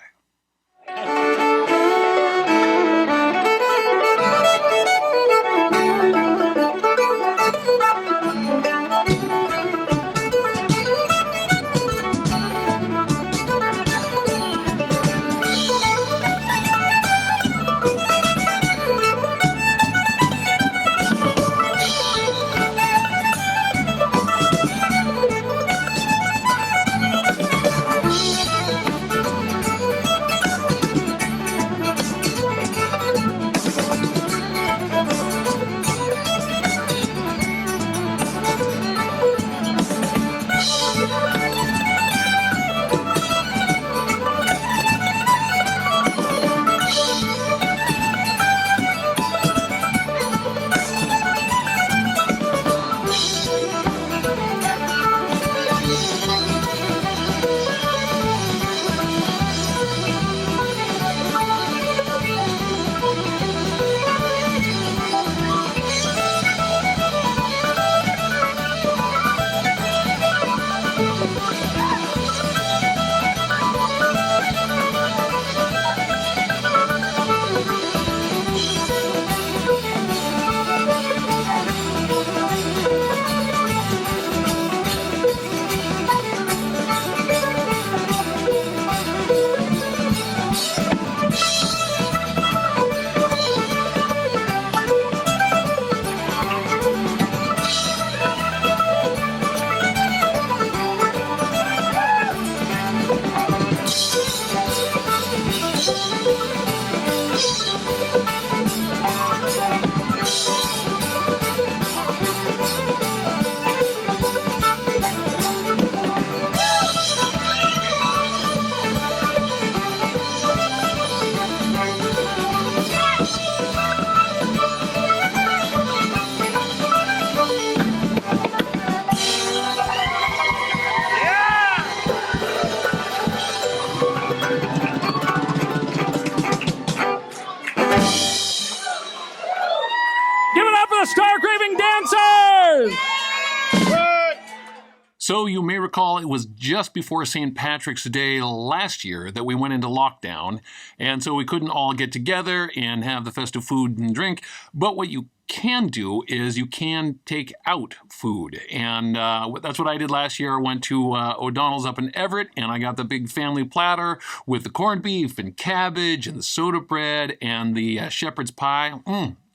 So you may recall it was just before St. Patrick's Day last year that we went into lockdown, and so we couldn't all get together and have the festive food and drink. But what you can do is you can take out food, and that's what I did last year. I went to O'Donnell's up in Everett, and I got the big family platter with the corned beef and cabbage and the soda bread and the shepherd's pie.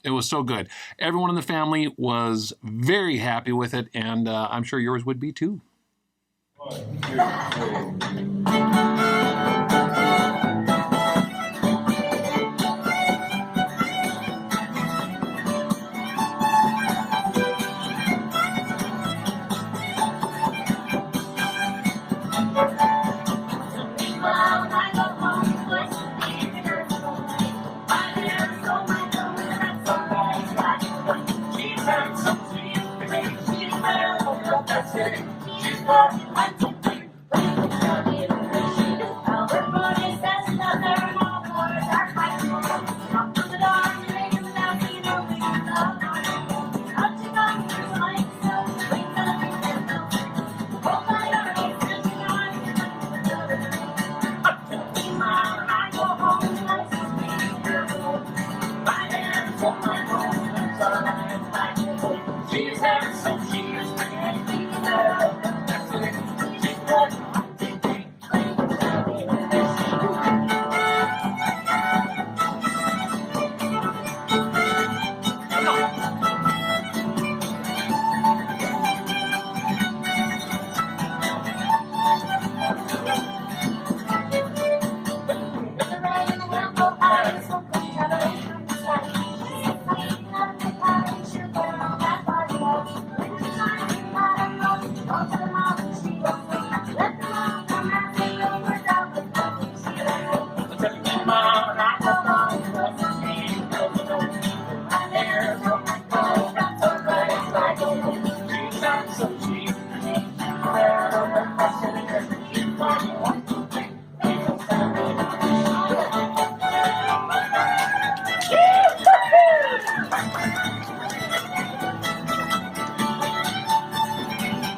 It was so good. Everyone in the family was very happy with it, and I'm sure yours would be too.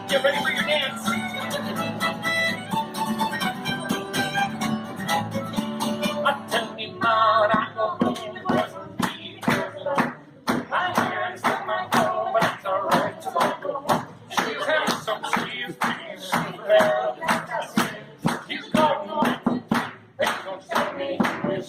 Get ready for your dance. Tell me about I go home, wasn't me. My hands in my home, but it's alright tomorrow. She's had some cheese, she's got one. They don't tell me this.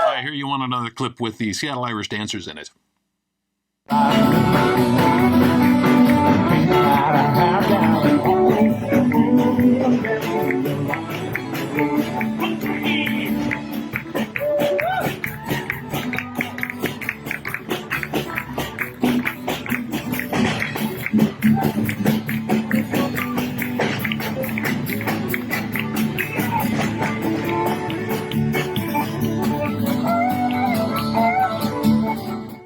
I hear you want another clip with the Seattle Irish Dancers in it.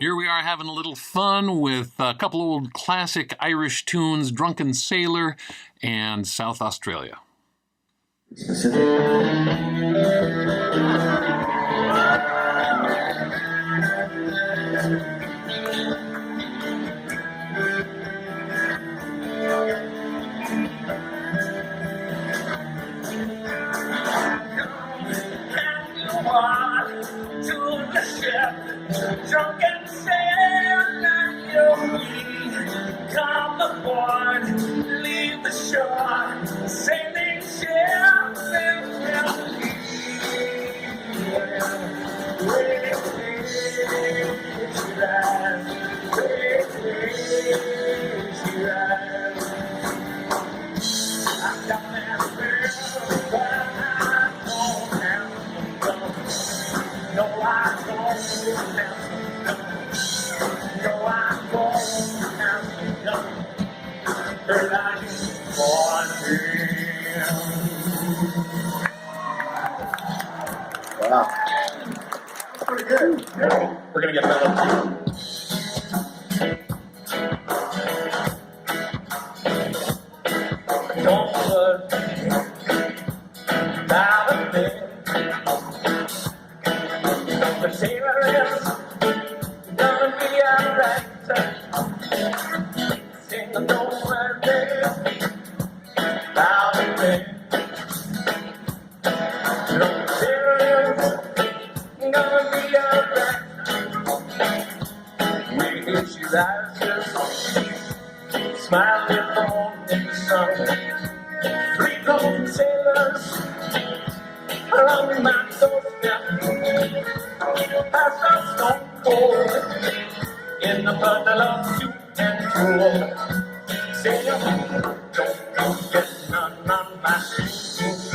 Here we are having a little fun with a couple old classic Irish tunes, Drunken Sailor and South Australia. Drunken sailor, come aboard, leave the shore, sailing ship will Wow. That's pretty good. We're going to get better. eyes just smiling on the sun. 3 golden sailors along my doorstep. I saw stone cold in the bundle of suit and wool. Say, don't get none on my shoes.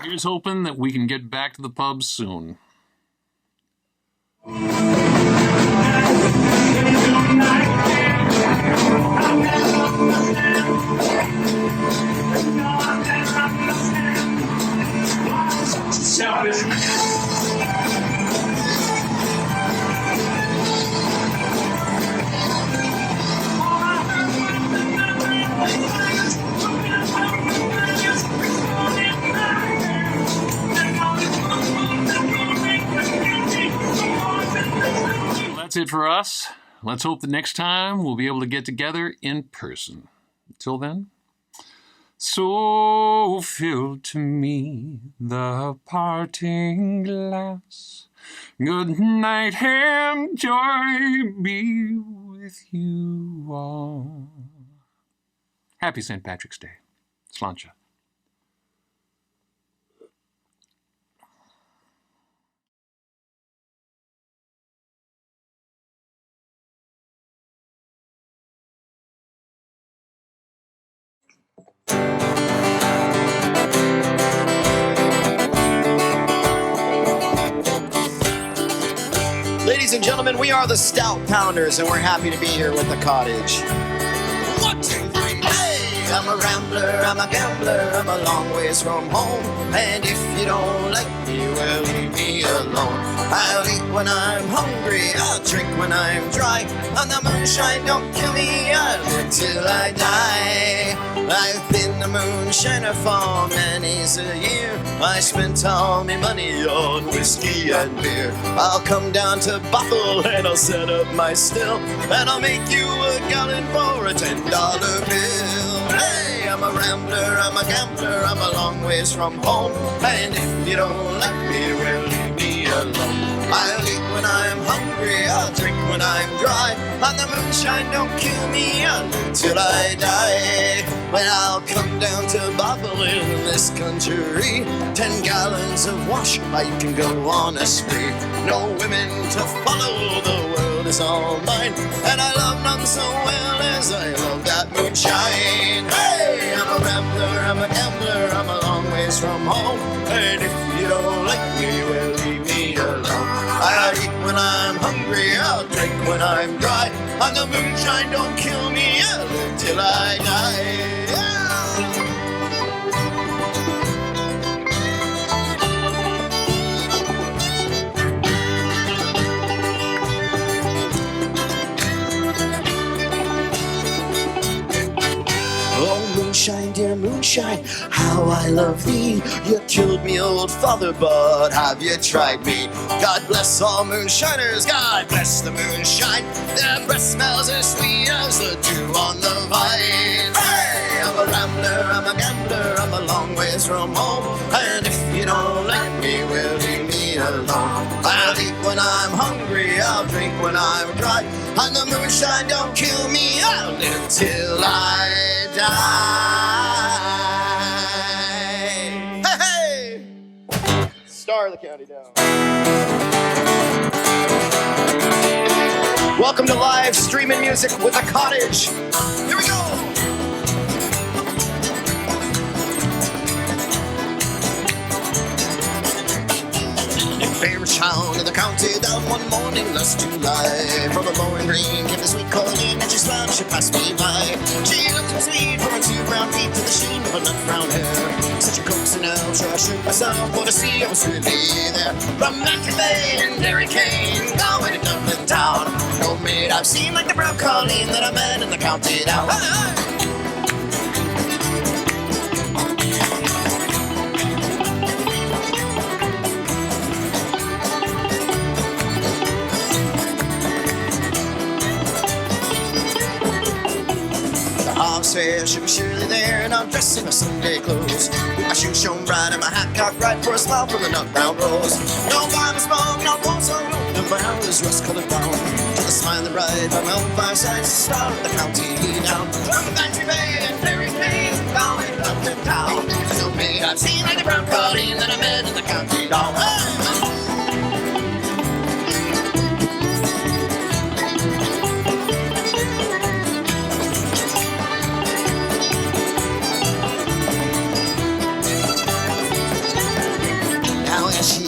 Here's hoping that we can get back to the pub soon. That's it for us. Let's hope the next time we'll be able to get together in person. Until then, So fill to me the parting glass. Good night and joy be with you all. Happy St. Patrick's Day. Sláinte. Ladies and gentlemen, we are the Stout Pounders, and we're happy to be here with the Cottage. 1, 2, 3, hey! I'm a rambler, I'm a gambler, I'm a long ways from home. And if you don't like me, well, leave me alone. I'll eat when I'm hungry, I'll drink when I'm dry. And the moonshine don't kill me, I'll live till I die. I've been a moonshiner for many's a year. I spent all my money on whiskey and beer. I'll come down to Bothell and I'll set up my still, and I'll make you a gallon for a $10 bill. Hey, I'm a rambler, I'm a gambler, I'm a long ways from home. And if you don't like me, well, leave me alone. I'll eat when I'm hungry, I'll drink when I'm dry. And the moonshine don't kill me, I'll live till I die. When I'll come down to Bothell in this country, 10 gallons of wash, I can go on a spree. No women to follow, the world is all mine. And I love none so well as I love that moonshine. Hey, I'm a rambler, I'm a gambler, I'm a long ways from home. And if you don't like me, well, leave me alone. I'll eat when I'm hungry, I'll drink when I'm dry. And the moonshine don't kill me, I'll live till I die. Moonshine, dear moonshine, how I love thee. You killed me, old father, but have you tried me? God bless all moonshiners, God bless the moonshine. Their breath smells as sweet as the dew on the vine. Hey, I'm a rambler, I'm a gambler, I'm a long ways from home. And if you don't like me, well, leave me alone. I'll eat when I'm hungry, I'll drink when I'm dry. And the moonshine don't kill me, I'll live till I die. Hey, hey! Star of the county down. Welcome to live streaming music with the Cottage. Here we go. Fairchild in the county down one morning last July. From a Bowling Green came the sweet Colleen, and she smiled, she passed me by. She looked so sweet from her 2 brown feet to the sheen of her nut brown hair. Such a coaxing elf, sure I shook myself for to see I was really there. From Matthew Bay and Derry Kane, going to Dublin town. No maid I've seen like the brown Colleen that I met in the county down. She'll be surely there, and I'm dressed in my Sunday clothes. My shoes shone bright and my hat cocked right for a smile from the nut brown rose. No Bible smoke, no walls on the brown is rust-colored brown. To the smiling bride by my own fireside, star of the county down. From Bantry Bay and Derry Kane, going up to town. No maid I've seen like the brown Colleen that I met in the county down.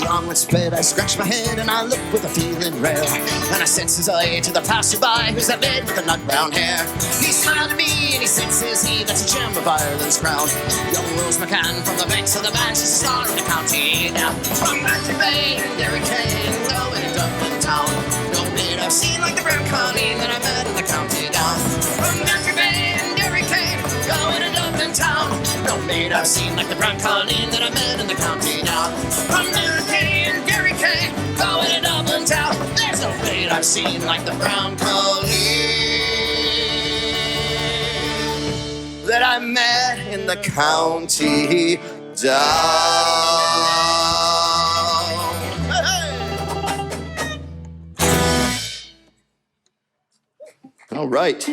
Onward sped, I scratched my head and I looked with a feeling rare. And I said, says I, to the passerby, who's that lad with the nut brown hair? He smiled at me and he said, says he, that's a gem of Ireland's crown. Young Rose McCann from the banks of the Bann, she's a star of the county now. From Bantry Bay and Derry Kane, going to Dublin town. No maid I've seen like the brown Colleen that I met in the county down. From Bantry Bay and Derry Kane, going to Dublin town. No maid I've seen like the brown Colleen that I met in the county down. From Derry Kane and Derry Kane, going to Dublin town. There's no maid I've seen like the brown Colleen that I met in the county down. All right.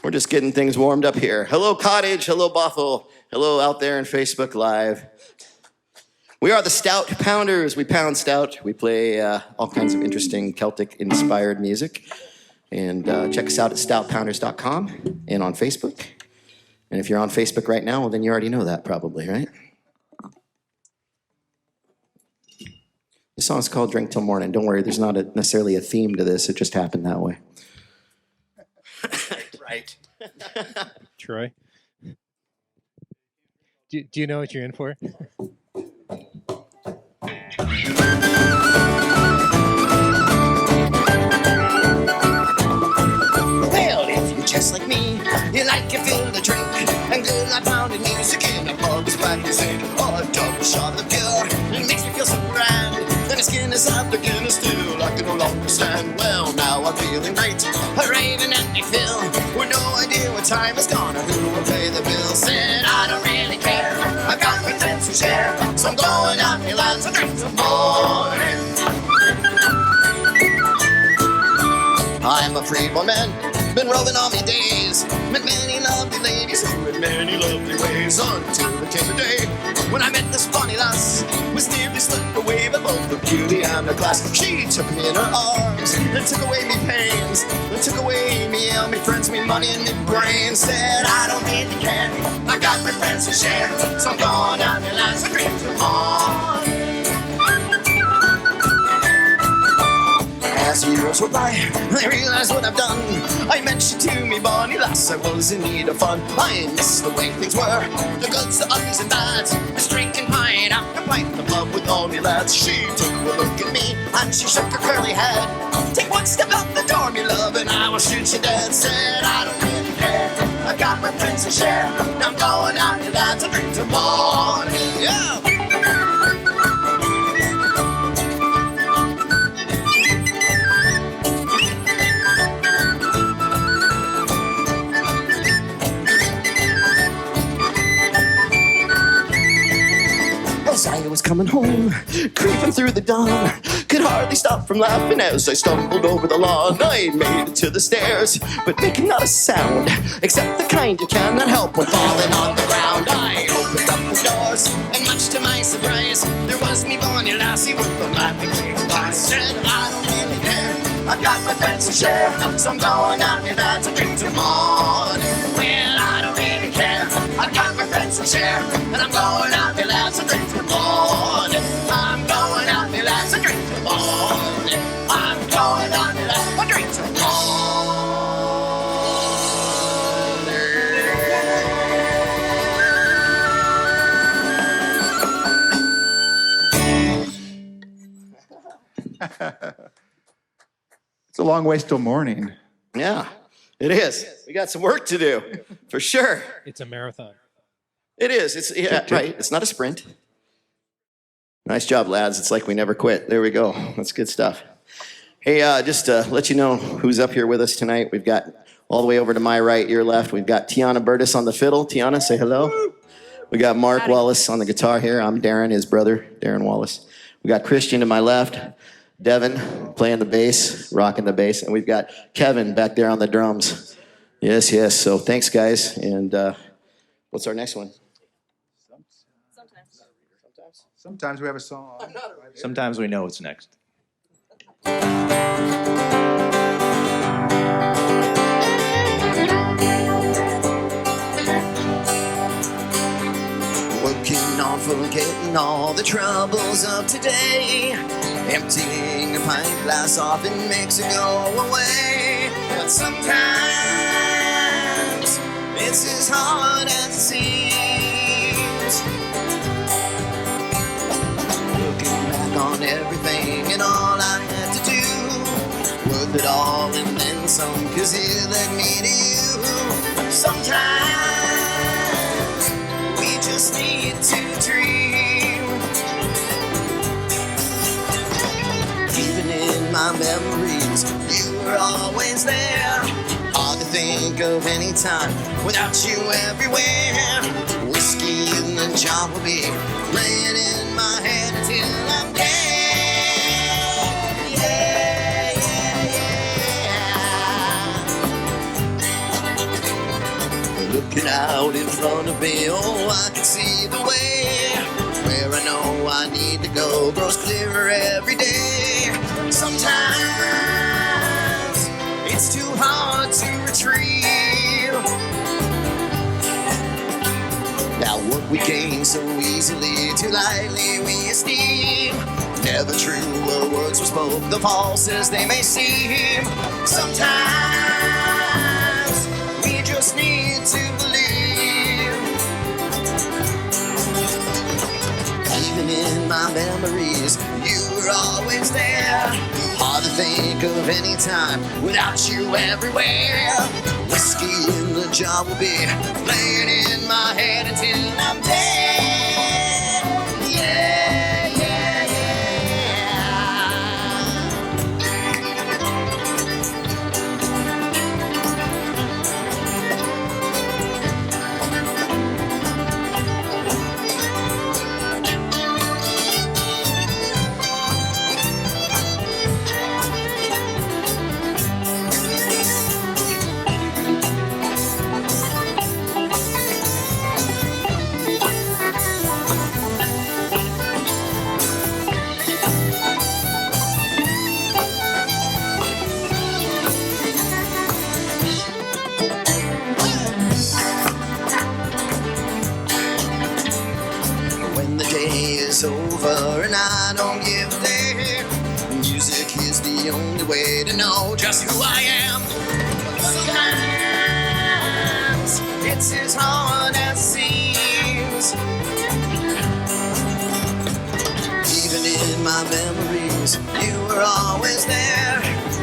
We're just getting things warmed up here. Hello, Cottage. Hello, Bothell. Hello, out there in Facebook Live. We are the Stout Pounders. We pound stout. We play all kinds of interesting Celtic-inspired music. And check us out at stoutpounders.com and on Facebook. And if you're on Facebook right now, well, then you already know that probably, right? The song's called Drink Till Morning. Don't worry, there's not necessarily a theme to this. It just happened that way. Right. Troy, do you know what you're in for? Well, if you're just like me, you like your fill to drink, and good like pounding music in a pub is practicing. Oh, a double shot of pure, it makes me feel so grand. Then his Guinness after Guinness still, I can no longer stand. Well, now I'm feeling great, raving at me fill, with no idea what time is gone or who will pay the bill. Said I don't really care, I've got my friends to share, so I'm going out here lads and drink some morning. I'm a free woman, been roving all my days, met many lovely ladies who had many lovely ways, until there came a day when I met this funny lass, was nearly slipped away by both the beauty and the class. She took me in her arms, and took away me pains, and took away me all me friends, me money and me brain. Said I don't really care, I got my friends to share, so I'm going out and lads and drink till morning. As years went by, I realized what I've done. I mentioned to me, bonny lass, I was in need of fun. I missed the way things were, the goods, the uglies and bads. I was drinking pint after pint in the pub with all me lads. She took a look at me and she shook her curly head. Take one step out the door, me love, and I will shoot you dead. Said I don't really care, I've got my friends to share. Now I'm going out to lads and drink till morning. Yeah. As I was coming home, creeping through the dawn, could hardly stop from laughing as I stumbled over the lawn. I made it to the stairs, but making not a sound, except the kind you cannot help when falling on the ground. I opened up the doors, and much to my surprise, there was me bonny lassie with the laughing face. I said, I don't really care, I've got my friends to share, so I'm going out and lads and drink till morning. Well, I don't really care, I've got my friends to share, and I'm going out and lads and drink till morning. I'm going out and lads and drink till morning. I'm going out and lads and drink till morning. It's a long ways till morning. Yeah, it is. We got some work to do, for sure. It's a marathon. It is. It's right. It's not a sprint. Nice job, lads. It's like we never quit. There we go. That's good stuff. Hey, just to let you know who's up here with us tonight. We've got all the way over to my right, your left. We've got Tiana Burtis on the fiddle. Tiana, say hello. We got Mark Wallace on the guitar here. I'm Darren, his brother, Darren Wallace. We got Christian to my left. Devin playing the bass, rocking the bass. And we've got Kevin back there on the drums. Yes, yes. So thanks, guys. And what's our next one? Sometimes we have a song. Sometimes we know what's next. Working on forgetting all the troubles of today. Emptying a pint glass often makes it go away. But sometimes it's as hard as it seems. Looking back on everything and all I had to do, worth it all and then some, 'cause it led me to you. Sometimes we just need to dream. Even in my memories, you were always there. All the think of any time without you everywhere. Whiskey in the jar will be playing in my head until I'm dead. Yeah, yeah, yeah. Looking out in front of me, oh, I can see the way. Where I know I need to go grows clearer every day. Sometimes it's too hard to retrieve. Now what we gain so easily, too lightly we esteem. Never true were words were spoke, the false as they may seem. Sometimes we just need to believe. Even in my memories, you were always there. Hard to think of any time without you everywhere. Whiskey in the jar will be playing in my head until I'm dead. Yeah, yeah, when the day is over and I don't give a damn, music is the only way to know just who I am. Sometimes it's as hard as it seems. Even in my memories, you were always there.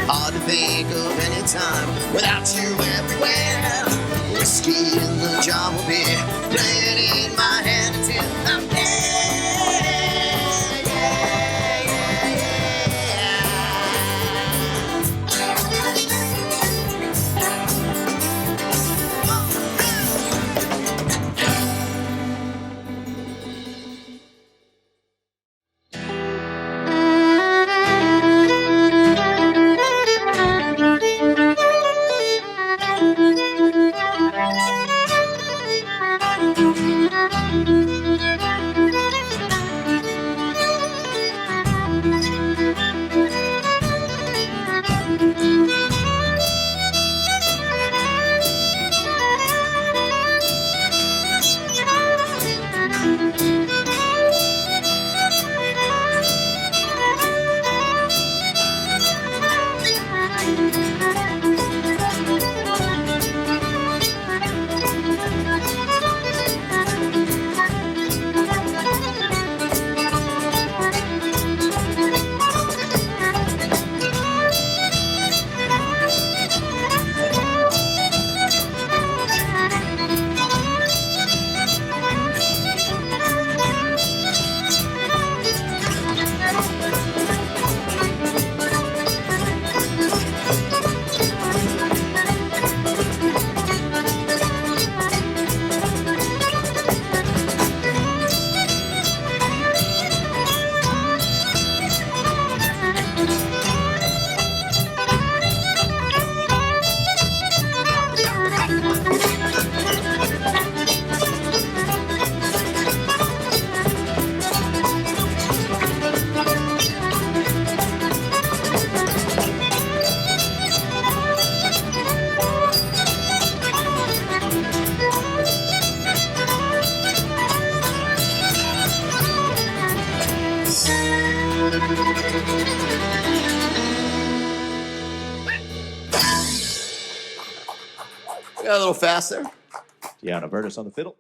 Hard to think of any time without you everywhere. Whiskey in the jar will be playing in my head until I'm dead. Yeah, Got a little fast there. Deanna Burtis on the fiddle.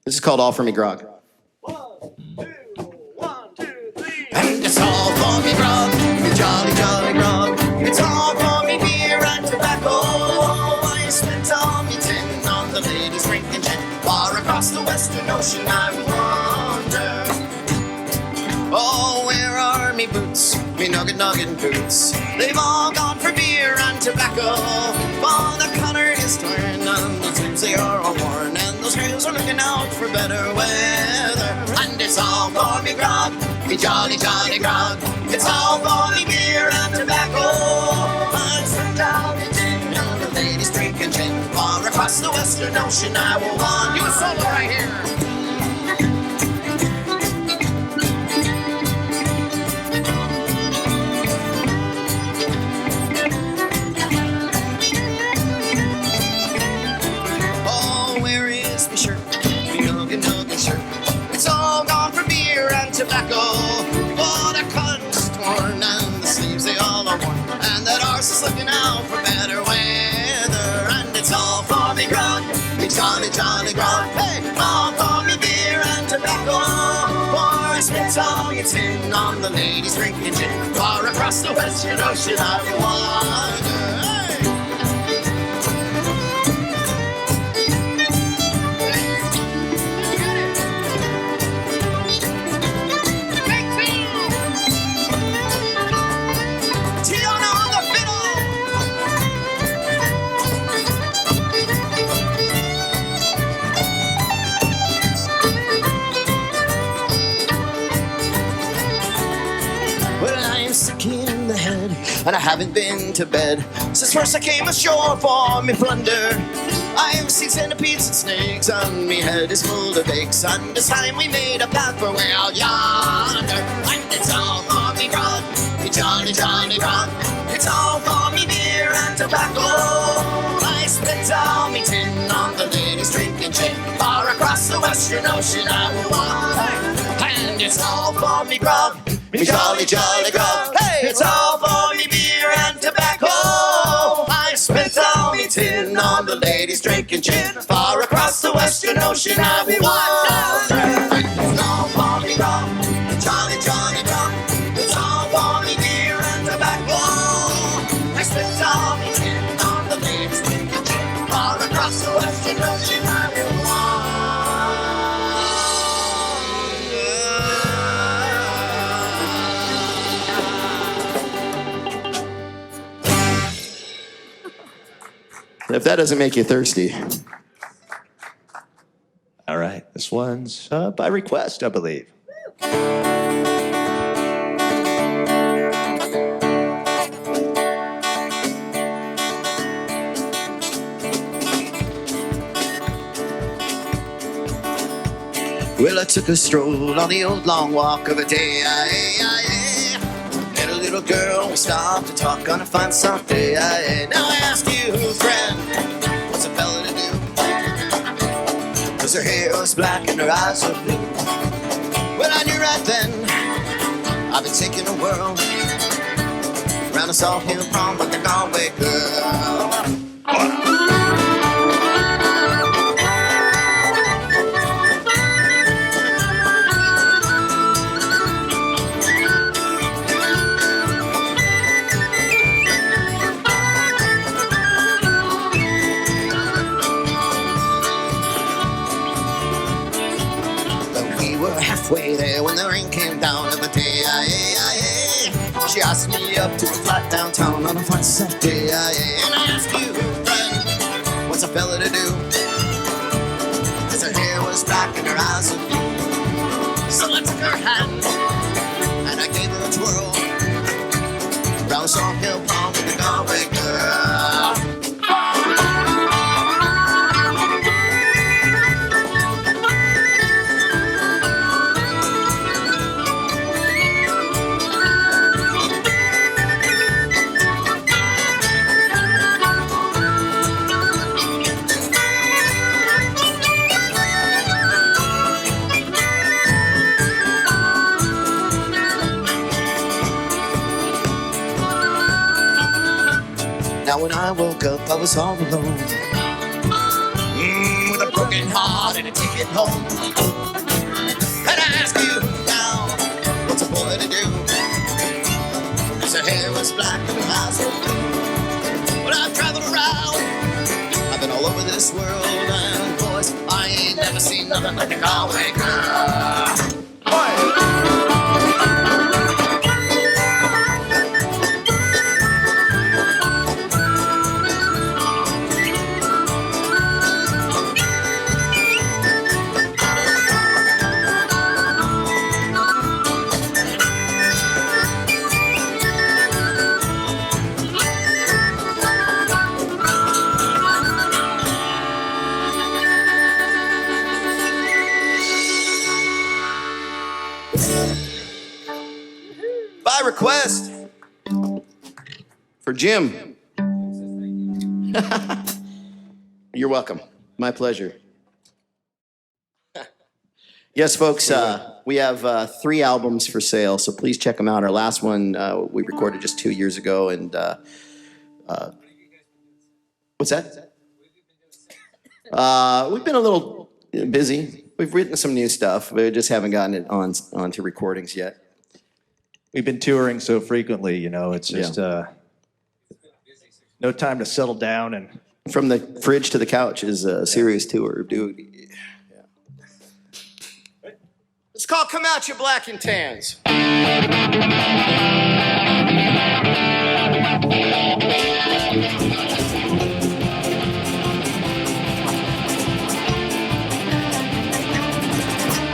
This is called All For Me Grog. And it's all for me grog, me jolly, jolly grog. It's all for me beer and tobacco. I spent all me tin on the ladies drinking gin. Far across the western ocean I wander. Oh, where are me boots? me nugget boots. They've all gone for beer and tobacco. For the collar is torn and the sleeves they are all worn, and those girls are looking out for better weather. And it's all for me grog, me jolly grog. It's all for me beer and tobacco. I'm from down in gin, and the ladies drinking gin. Far across the Western Ocean I will want you a solo right here. Tobacco, for the collar's torn and the sleeves they all are worn, and that arse is looking out for better weather. And it's all for me grog, me jolly grog. Hey, all for me beer and tobacco. For I spent all your tin on the ladies drinking gin. Far across the Western Ocean I will wander. And I haven't been to bed since first I came ashore for me plunder. I've seen centipedes and snakes, and me head is full of aches. And this time we made a path for way out yonder. And it's all for me grog, me jolly grog. It's all for me beer and tobacco. I spent all me tin on the ladies drinking gin. Far across the Western Ocean I will walk. And it's all for me grog, me jolly grog. Hey, it's all for me beer and tobacco. I spent all me tin on the ladies drinking gin. Far across the Western Ocean I will wander. It's all for me grog, me jolly grog. It's all for me beer and tobacco. I spent all me tin on the ladies drinking gin. Far across the Western Ocean I will wander. If that doesn't make you thirsty. All right, this one's by request, I believe. Well, I took a stroll on the old long walk of a day. Met a little girl, we stopped to talk on a fine summer day. Now I ask you, friend, what's a fella to do? 'Cause her hair was black and her eyes were blue. Well, I knew right then I've been taking a whirl around the Salt Hill Prom with the Galway girl. Halfway there when the rain came down of the day. She asked me up to a flat downtown on a fine Saturday. And I asked you, friend, what's a fella to do? 'Cause her hair was black and her eyes were blue. So I took her hand and I gave her a twirl round the Salt Hill Prom with the Galway girl. Now when I woke up, I was all alone, with a broken heart and a ticket home. And I ask you now, what's a boy to do? 'Cause her hair was black and her eyes were blue. Well, I've traveled around, I've been all over this world, and boys, I ain't never seen nothing like a Galway girl. by request for Jim. You're welcome. My pleasure. Yes, folks, we have 3 albums for sale, so please check them out. Our last one we recorded just 2 years ago, and what's that? We've been a little busy. We've written some new stuff, but we just haven't gotten it onto recordings yet. We've been touring so frequently, you know, it's just no time to settle down. And From the fridge to the couch is a serious tour, dude. Yeah. It's called Come Out You Black and Tans.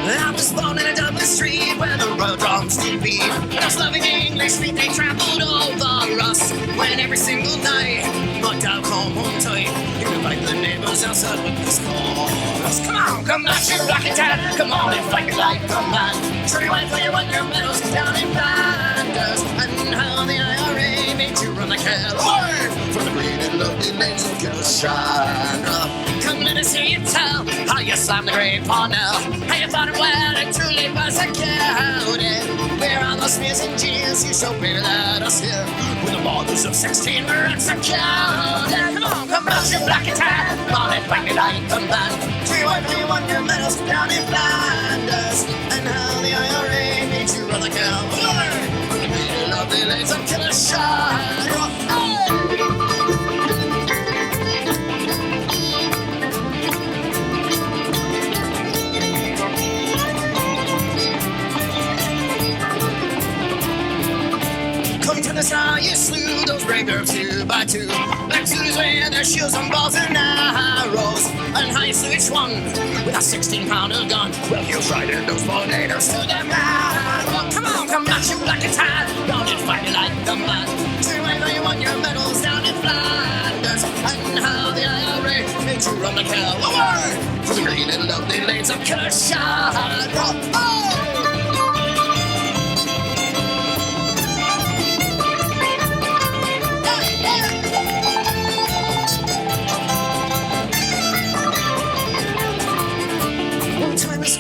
I was born in a Dublin street where the road drums did beat. Those loving English feet, they trampled over us. When every single night, my dad come home tight. You can fight the neighbors outside with this chorus. Come out, you rock and tan. Come on and fight your life, come on. Show your wife where you won your medals down in Flanders. And how the IRA made you run like hell. For the green and lovely lanes of Gilshire. Come let us hear you tell how you slammed the great Parnell. How you fought it well and truly persecuted. We're on those smears and jeers you so baby let us hear. With the borders of 16 we're executed. Come out, you black and tan. Come on and fight me like a man. Show your wife how you won your medals down in Flanders. And how the IRA made you run like hell. For the green lovely lanes of Gilshire. That's how you slew those brave girls 2 by 2. Black suitors wear their shields on balls and arrows. And how you slew each one with a 16-pounder gun. Well, you frightened those tornadoes to the man. Well, come on, come out, you black and tan. Don't you fight me like the man. See where you won your medals down in Flanders. And how the IRA made you run like hell. For the green and lovely lanes of Gilshire.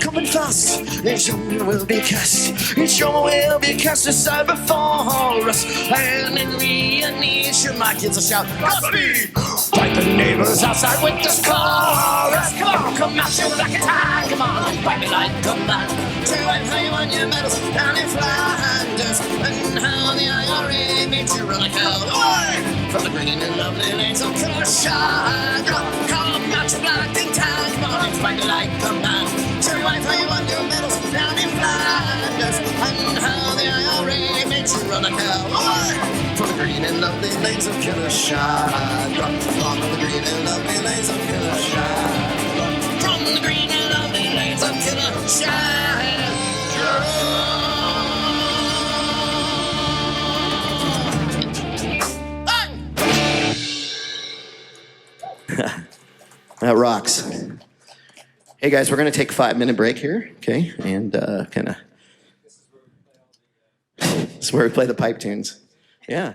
Coming fast, each one will be cast. Each one will be cast aside before us. And in reanimation, my kids will shout, Godspeed! Fight the neighbors outside with this chorus. Come out, you black and tan. Come on, fight me like a man. Show your wife how you won your medals down in Flanders. And how the IRA made you run like hell. From the green and lovely lanes of Gilshire. Come out, you black and tan. Come on, fight me like a man. Show your wife how you won your medals down in Flanders. And how the IRA made you run like hell. From the green and lovely lanes of Gilshire. From the green and lovely lanes of Gilshire. From the green and lovely lanes of Gilshire. That rocks. Hey guys, we're gonna take a 5-minute break here, okay? And kind of. This is where we play the pipe tunes. Yeah.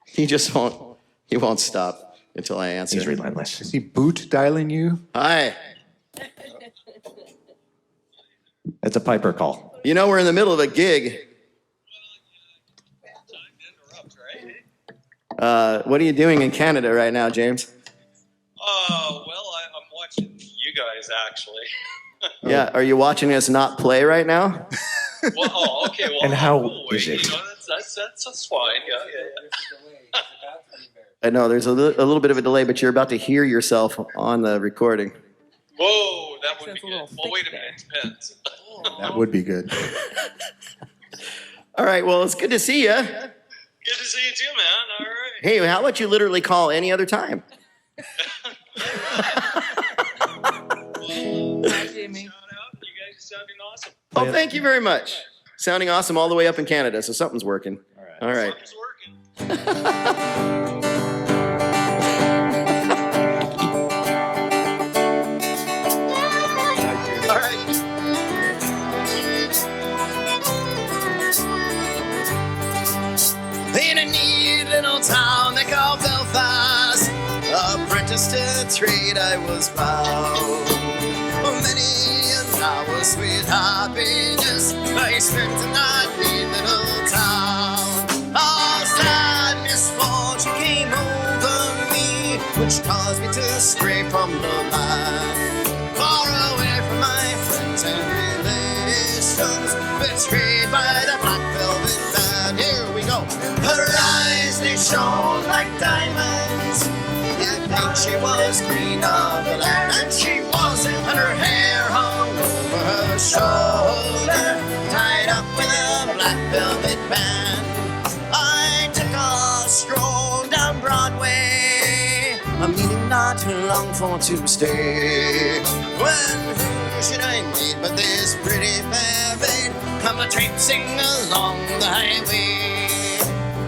He won't stop until I answer. he's relentless. Is he boot dialing you? Hi. That's a Piper call. You know we're in the middle of a gig. What are you doing in Canada right now, James? Well, I'm watching you guys, actually. Yeah, are you watching us not play right now? Well, okay. Well, And how we'll wait. is it? You know, that's fine. Yeah. I know there's a little bit of a delay, but you're about to hear yourself on the recording. Whoa, that would be good. Well, wait a minute. It depends. That would be good. All right, well, it's good to see you. Good to see you too, man. All right. Hey, how about you literally call any other time? Jamie. Shout out. You guys are sounding awesome. Oh, thank you very much. Sounding awesome all the way up in Canada, so something's working. All right. Something's working. All right. town they call Belfast. Apprentice to trade I was bound. Many an hour sweet happiness I spent in that wee little town. A sad misfortune came over me, which caused me to stray from the land, far away from my friends and relations, betrayed by the black velvet band. Here we go. Her eyes, they shone like diamonds. You'd think she was queen of the land, and she wasn't. And her hair hung over her shoulder, tied up with a black velvet band. I took a stroll down Broadway, a meeting not too long for to stay. When who should I meet but this pretty fair maid, come a traipsing along the highway.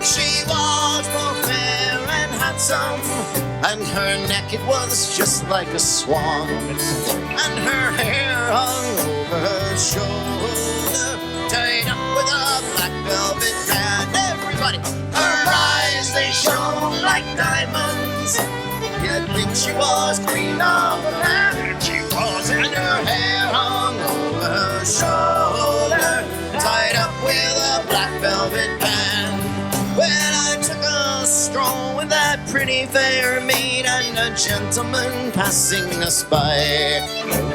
She was both fair and handsome, and her neck it was just like a swan, and her hair hung over her shoulder, tied up with a black velvet band. Everybody, her eyes they shone like diamonds. You'd think she was queen of the land, and she was. And her hair hung over her shoulder, tied up with a black velvet band. Well, I took a stroll with that pretty fair maid and a gentleman passing us by.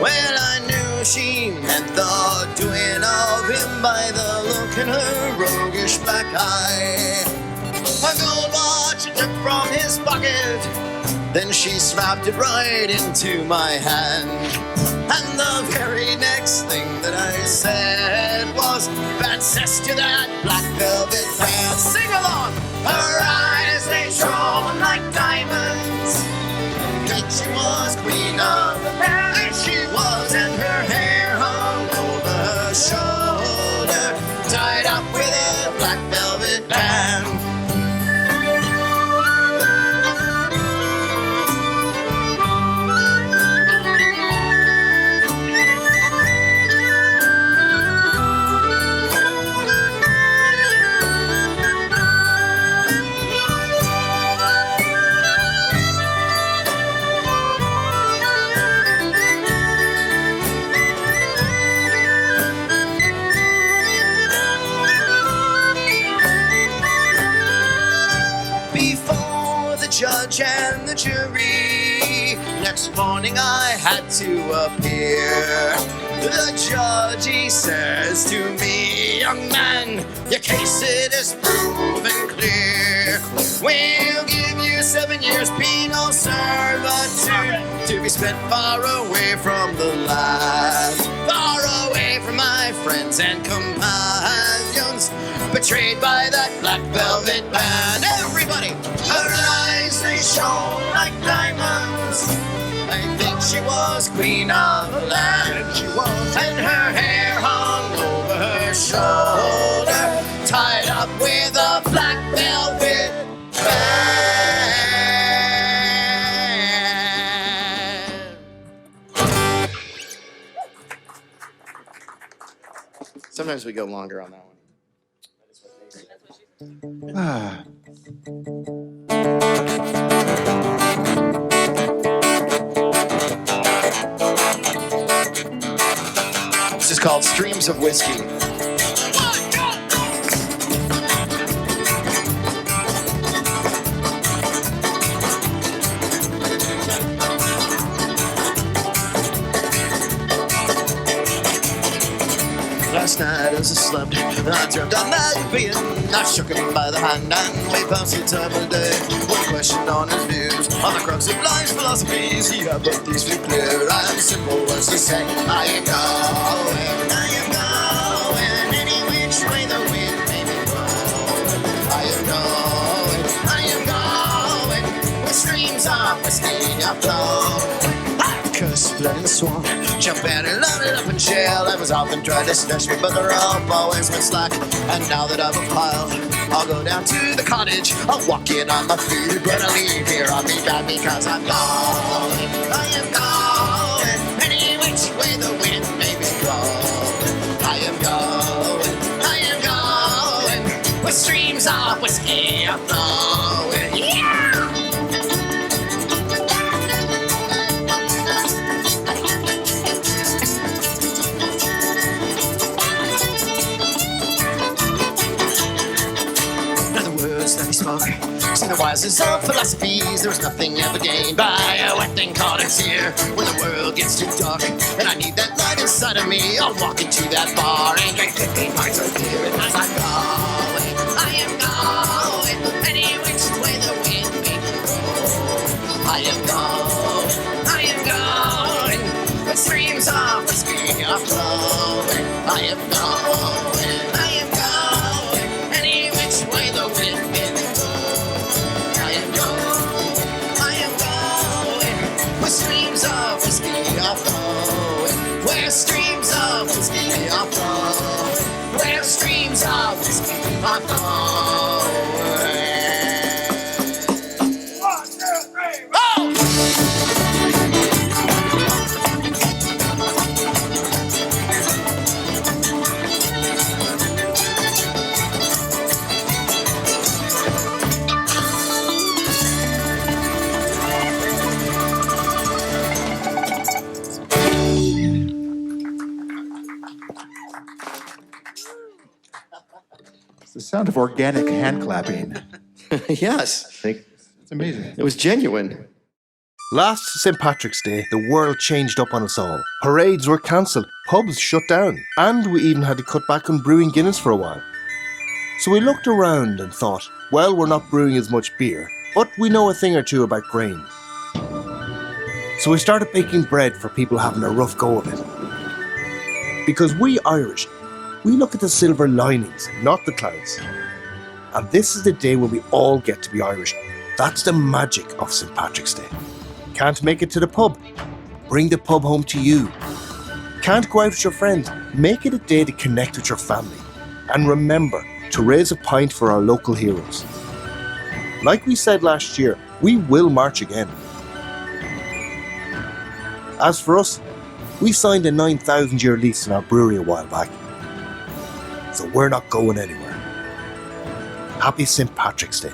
Well, I knew she meant the doing of him by the look in her roguish black eye. A gold watch she took from his pocket, then she slapped it right into my hand. And the very next thing that I said was, bad cess to that black velvet band. Sing along! Her eyes, they shone like diamonds. And she was queen of the band. And she was, and her hair hung over her shoulder, tied up with a black velvet band. Judge and the jury, next morning I had to appear. The judge, he says to me, young man, your case it is proven clear. We'll give you 7 years penal servitude to be spent far away from the land, far away from my friends and companions, betrayed by that black velvet band. Everybody, her eyes, they shone like diamonds. I think she was queen of the land, and she was. And her hair hung over her shoulder, tied up with a black velvet band. Sometimes we go longer on that one. Ah. This is called Streams of Whiskey. Last night as I slept, I dreamt I met being. I shook him by the hand and we passed the time of day. One question on his views, on the crux of life's philosophies. He had but these three clear and simple words to say. I am going, any which way the wind may be blowing. I am going, with streams of whiskey afloat. Cuss, blood and swamp, jump in and load it up in jail. I was often tried to snatch me, but the rope always went slack. And now that I've a pile, I'll go down to the cottage. I'll walk in on my feet, but I'll leave here on me back because I'm going. I am going, any which way the wind may be blowing. I am going, with streams of whiskey a-flowing. Yeah! Now the words that he spoke, see the wisest of philosophies. There was nothing ever gained by a wet thing called sincere. When the world gets too dark and I need that light inside of me, I'll walk into that bar and drink 15 pints of beer. And as I'm going, I am going any which way the wind may blow. I am going with streams of whiskey are flowing. I am going any which way the wind may blow. I am going where streams of whiskey are flowing. Where streams of whiskey are flowing. Where streams of whiskey are flowing. 1, 2, 3, roll! It's the sound of organic hand clapping. Yes, It's amazing. it was genuine. Last St. Patrick's Day, the world changed up on us all. Parades were cancelled, pubs shut down, and we even had to cut back on brewing Guinness for a while. So we looked around and thought, well, we're not brewing as much beer, but we know a thing or two about grain. So we started baking bread for people having a rough go of it. Because we Irish, we look at the silver linings, not the clouds. And this is the day when we all get to be Irish. That's the magic of St. Patrick's Day. Can't make it to the pub? Bring the pub home to you. Can't go out with your friends? Make it a day to connect with your family. And remember to raise a pint for our local heroes. Like we said last year, we will march again. As for us, we signed a 9,000-year lease in our brewery a while back. So we're not going anywhere. Happy St. Patrick's Day.